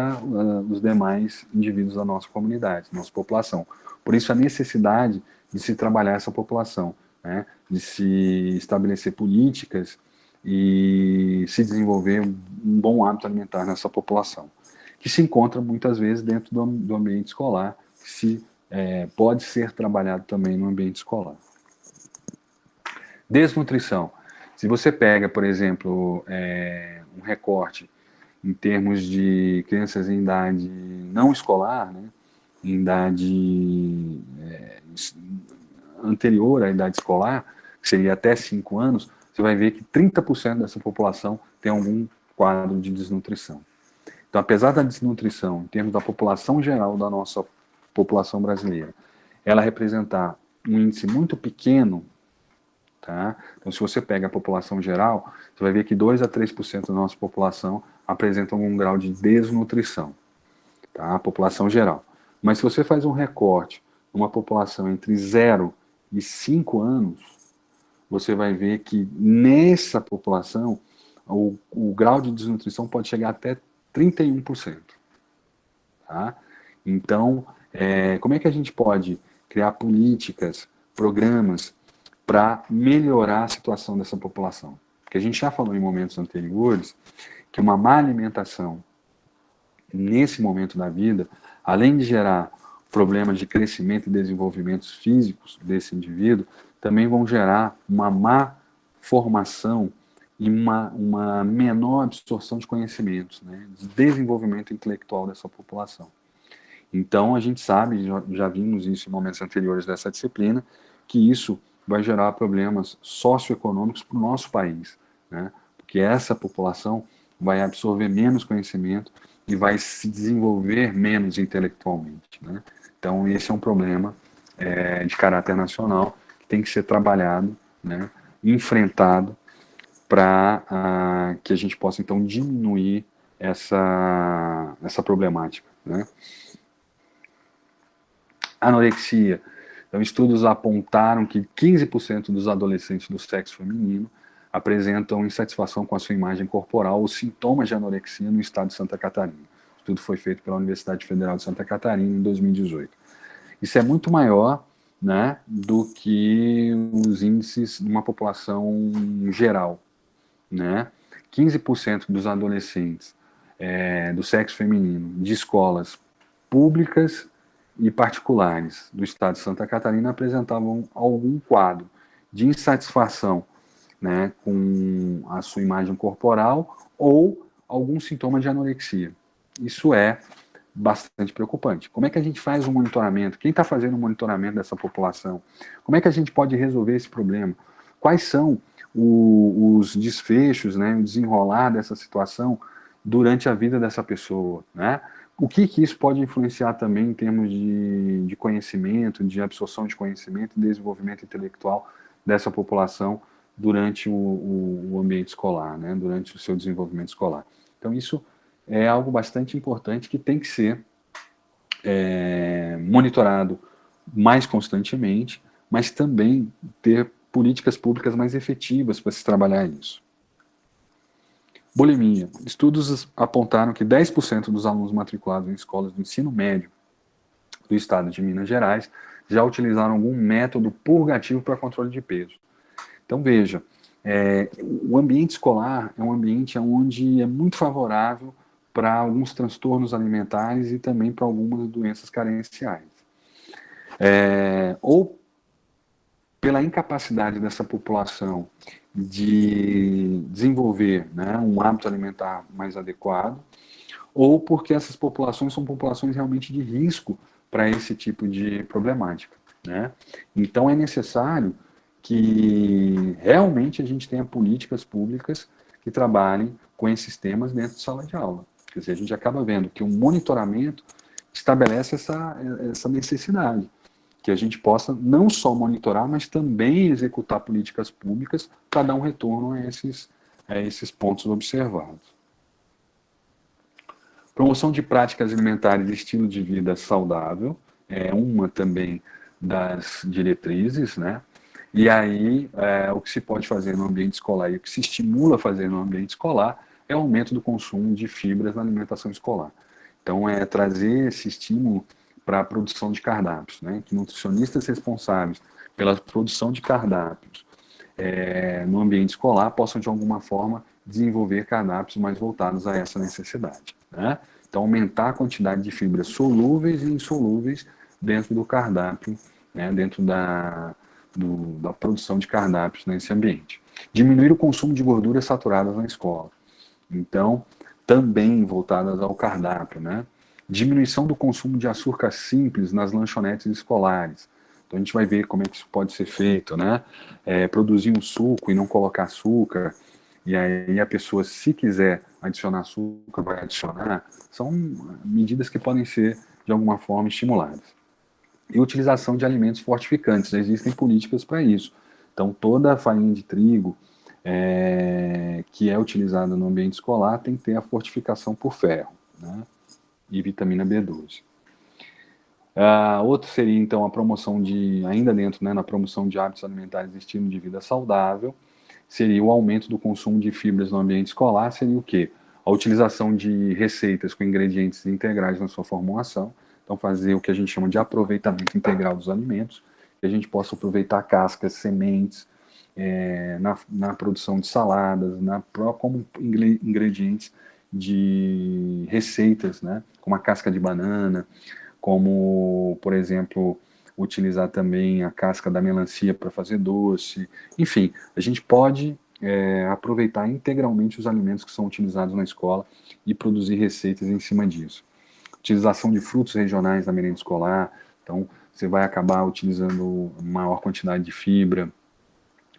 A: os demais indivíduos da nossa comunidade, nossa população. Por isso, a necessidade de se trabalhar essa população, né? De se estabelecer políticas e se desenvolver um bom hábito alimentar nessa população, que se encontra muitas vezes dentro do ambiente escolar, que pode ser trabalhado também no ambiente escolar. Desnutrição. Se você pega, por exemplo, um recorte em termos de crianças em idade não escolar, né, em idade anterior à idade escolar, que seria até 5 anos, você vai ver que 30% dessa população tem algum quadro de desnutrição. Então, apesar da desnutrição, em termos da população geral da nossa população brasileira, ela representar um índice muito pequeno, tá? Então, se você pega a população geral, você vai ver que 2 a 3% da nossa população apresenta algum grau de desnutrição, tá? A população geral. Mas se você faz um recorte numa população entre 0 e 5 anos, você vai ver que nessa população o grau de desnutrição pode chegar até 31%. Tá? Então, como é que a gente pode criar políticas, programas para melhorar a situação dessa população? Porque a gente já falou em momentos anteriores que uma má alimentação nesse momento da vida, além de gerar problemas de crescimento e desenvolvimento físicos desse indivíduo, também vão gerar uma má formação e uma menor absorção de conhecimentos, né, de desenvolvimento intelectual dessa população. Então, a gente sabe, já vimos isso em momentos anteriores dessa disciplina, que isso vai gerar problemas socioeconômicos para o nosso país, né, porque essa população vai absorver menos conhecimento e vai se desenvolver menos intelectualmente, né? Então, esse é um problema de caráter nacional que tem que ser trabalhado, né, enfrentado, para que a gente possa, então, diminuir essa problemática, né? Anorexia. Então, estudos apontaram que 15% dos adolescentes do sexo feminino apresentam insatisfação com a sua imagem corporal ou sintomas de anorexia no estado de Santa Catarina. O estudo foi feito pela Universidade Federal de Santa Catarina em 2018. Isso é muito maior, né, do que os índices de uma população geral, né? 15% dos adolescentes do sexo feminino de escolas públicas e particulares do estado de Santa Catarina apresentavam algum quadro de insatisfação, né, com a sua imagem corporal ou algum sintoma de anorexia. Isso é bastante preocupante. Como é que a gente faz um monitoramento? Quem está fazendo o monitoramento dessa população? Como é que a gente pode resolver esse problema? Quais são os desfechos, né, o desenrolar dessa situação durante a vida dessa pessoa, né? O que isso pode influenciar também em termos de conhecimento, de absorção de conhecimento e desenvolvimento intelectual dessa população durante o ambiente escolar, né, durante o seu desenvolvimento escolar. Então, isso é algo bastante importante que tem que ser monitorado mais constantemente, mas também ter políticas públicas mais efetivas para se trabalhar isso. Bulimia. Estudos apontaram que 10% dos alunos matriculados em escolas do ensino médio do estado de Minas Gerais já utilizaram algum método purgativo para controle de peso. Então, veja, o ambiente escolar é um ambiente onde é muito favorável para alguns transtornos alimentares e também para algumas doenças carenciais. Ou pela incapacidade dessa população de desenvolver, né, um hábito alimentar mais adequado, ou porque essas populações são populações realmente de risco para esse tipo de problemática, né? Então é necessário que realmente a gente tenha políticas públicas que trabalhem com esses temas dentro de sala de aula. Quer dizer, a gente acaba vendo que o monitoramento estabelece essa necessidade, que a gente possa não só monitorar, mas também executar políticas públicas para dar um retorno a esses pontos observados. Promoção de práticas alimentares e estilo de vida saudável é uma também das diretrizes, né? E aí, o que se pode fazer no ambiente escolar e o que se estimula a fazer no ambiente escolar é o aumento do consumo de fibras na alimentação escolar. Então, é trazer esse estímulo para a produção de cardápios, né? Que nutricionistas responsáveis pela produção de cardápios no ambiente escolar possam, de alguma forma, desenvolver cardápios mais voltados a essa necessidade, né? Então, aumentar a quantidade de fibras solúveis e insolúveis dentro do cardápio, né? Dentro da produção de cardápios nesse ambiente. Diminuir o consumo de gorduras saturadas na escola. Então, também voltadas ao cardápio, né? Diminuição do consumo de açúcar simples nas lanchonetes escolares. Então, a gente vai ver como é que isso pode ser feito, né? Produzir um suco e não colocar açúcar, e aí a pessoa, se quiser adicionar açúcar, vai adicionar. São medidas que podem ser, de alguma forma, estimuladas. E utilização de alimentos fortificantes. Existem políticas para isso. Então, toda a farinha de trigo que é utilizada no ambiente escolar tem que ter a fortificação por ferro, né? E vitamina B12. Outro seria, então, a promoção ainda dentro, né, na promoção de hábitos alimentares e estilo de vida saudável, seria o aumento do consumo de fibras no ambiente escolar, seria o quê? A utilização de receitas com ingredientes integrais na sua formulação, então fazer o que a gente chama de aproveitamento integral dos alimentos, que a gente possa aproveitar cascas, sementes, na produção de saladas, como ingredientes de receitas, né, como a casca de banana, como, por exemplo, utilizar também a casca da melancia para fazer doce. Enfim, a gente pode aproveitar integralmente os alimentos que são utilizados na escola e produzir receitas em cima disso. Utilização de frutos regionais na merenda escolar, então você vai acabar utilizando maior quantidade de fibra,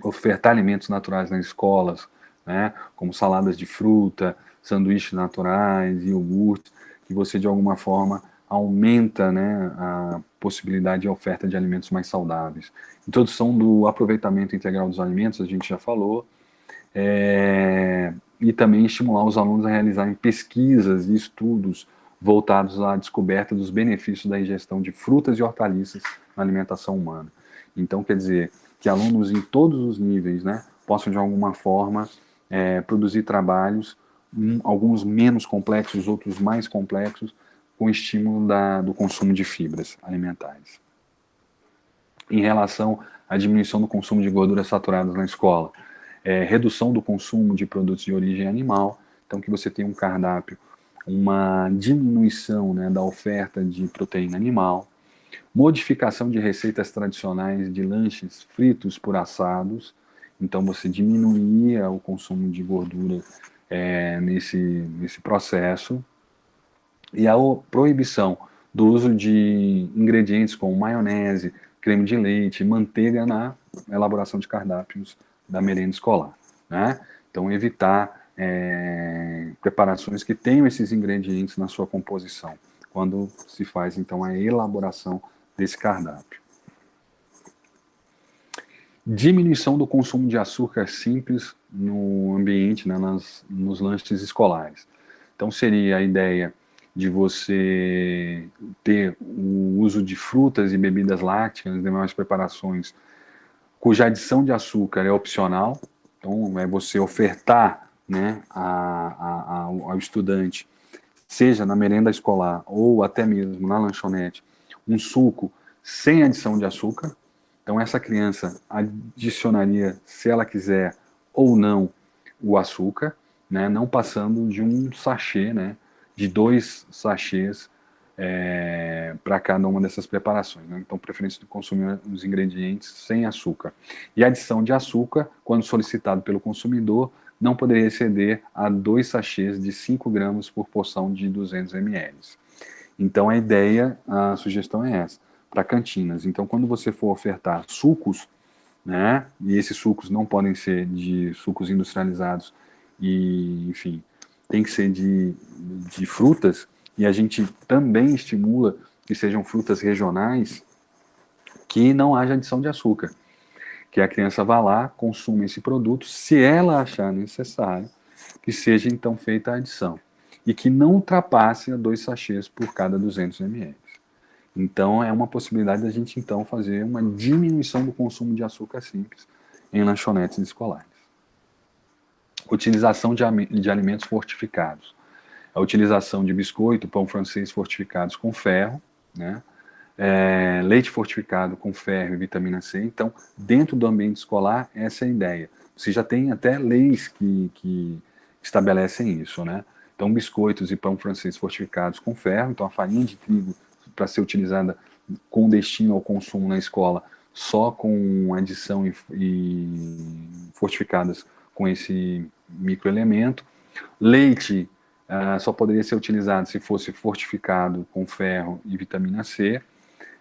A: ofertar alimentos naturais nas escolas, né, como saladas de fruta, sanduíches naturais, iogurtes, que você de alguma forma aumenta, né, a possibilidade de oferta de alimentos mais saudáveis. Introdução do aproveitamento integral dos alimentos, a gente já falou, e também estimular os alunos a realizarem pesquisas e estudos voltados à descoberta dos benefícios da ingestão de frutas e hortaliças na alimentação humana. Então, quer dizer, que alunos em todos os níveis, né, possam de alguma forma produzir trabalhos, alguns menos complexos, outros mais complexos, com estímulo do consumo de fibras alimentares. Em relação à diminuição do consumo de gorduras saturadas na escola, redução do consumo de produtos de origem animal, então que você tenha um cardápio, uma diminuição, né, da oferta de proteína animal, modificação de receitas tradicionais de lanches fritos por assados, então você diminuía o consumo de gordura nesse processo, e a proibição do uso de ingredientes como maionese, creme de leite, manteiga na elaboração de cardápios da merenda escolar, né? Então evitar preparações que tenham esses ingredientes na sua composição, quando se faz então a elaboração desse cardápio. Diminuição do consumo de açúcar simples no ambiente, né, nos lanches escolares. Então seria a ideia de você ter o uso de frutas e bebidas lácteas, demais preparações, cuja adição de açúcar é opcional. Então é você ofertar, né, ao estudante, seja na merenda escolar ou até mesmo na lanchonete, um suco sem adição de açúcar. Então essa criança adicionaria, se ela quiser ou não, o açúcar, né, não passando de um sachê, né, de 2 sachês para cada uma dessas preparações, né? Então, preferência de consumir os ingredientes sem açúcar. E a adição de açúcar, quando solicitado pelo consumidor, não poderia exceder a 2 sachês de 5 gramas por porção de 200 ml. Então, a sugestão é essa, para cantinas. Então, quando você for ofertar sucos, né? E esses sucos não podem ser de sucos industrializados e, enfim, tem que ser de frutas, e a gente também estimula que sejam frutas regionais que não haja adição de açúcar, que a criança vá lá, consuma esse produto, se ela achar necessário, que seja então feita a adição, e que não ultrapasse a 2 sachês por cada 200 ml. Então, é uma possibilidade da gente, então, fazer uma diminuição do consumo de açúcar simples em lanchonetes escolares. Utilização de alimentos fortificados. A utilização de biscoito, pão francês fortificados com ferro, né? Leite fortificado com ferro e vitamina C. Então, dentro do ambiente escolar, essa é a ideia. Você já tem até leis que estabelecem isso, né? Então, biscoitos e pão francês fortificados com ferro. Então, a farinha de trigo para ser utilizada com destino ao consumo na escola, só com adição e fortificadas com esse microelemento. Leite só poderia ser utilizado se fosse fortificado com ferro e vitamina C.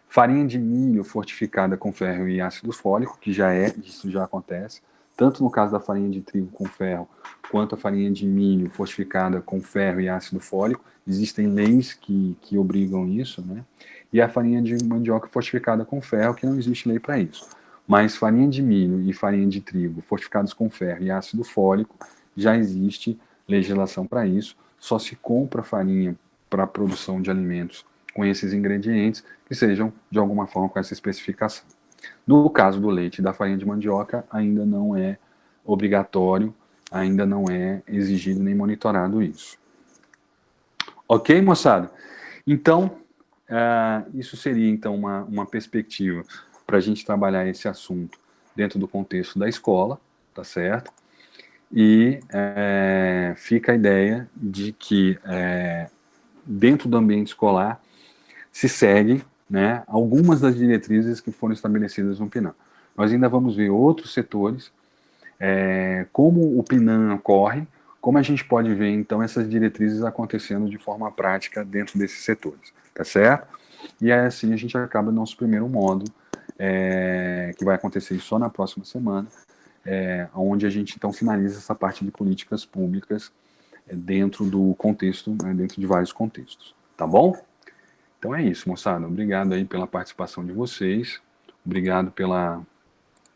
A: Farinha de milho fortificada com ferro e ácido fólico, que isso já acontece, tanto no caso da farinha de trigo com ferro, quanto a farinha de milho fortificada com ferro e ácido fólico. Existem leis que obrigam isso, né? E a farinha de mandioca fortificada com ferro, que não existe lei para isso. Mas farinha de milho e farinha de trigo fortificados com ferro e ácido fólico, já existe legislação para isso. Só se compra farinha para a produção de alimentos com esses ingredientes que sejam, de alguma forma, com essa especificação. No caso do leite e da farinha de mandioca, ainda não é obrigatório, ainda não é exigido nem monitorado isso. Ok, moçada? Então, isso seria, então, uma perspectiva para a gente trabalhar esse assunto dentro do contexto da escola, tá certo? E fica a ideia de que, dentro do ambiente escolar, se segue, né, algumas das diretrizes que foram estabelecidas no PNAE. Nós ainda vamos ver outros setores, como o PNAE ocorre, como a gente pode ver, então, essas diretrizes acontecendo de forma prática dentro desses setores, tá certo? E assim a gente acaba o nosso primeiro módulo, que vai acontecer só na próxima semana, onde a gente, então, finaliza essa parte de políticas públicas dentro do contexto, né, dentro de vários contextos, tá bom? Então é isso, moçada. Obrigado aí pela participação de vocês. Obrigado pela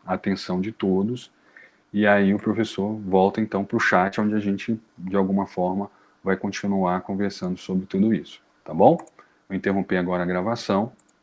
A: atenção de todos. E aí o professor volta então para o chat, onde a gente, de alguma forma, vai continuar conversando sobre tudo isso. Tá bom? Vou interromper agora a gravação.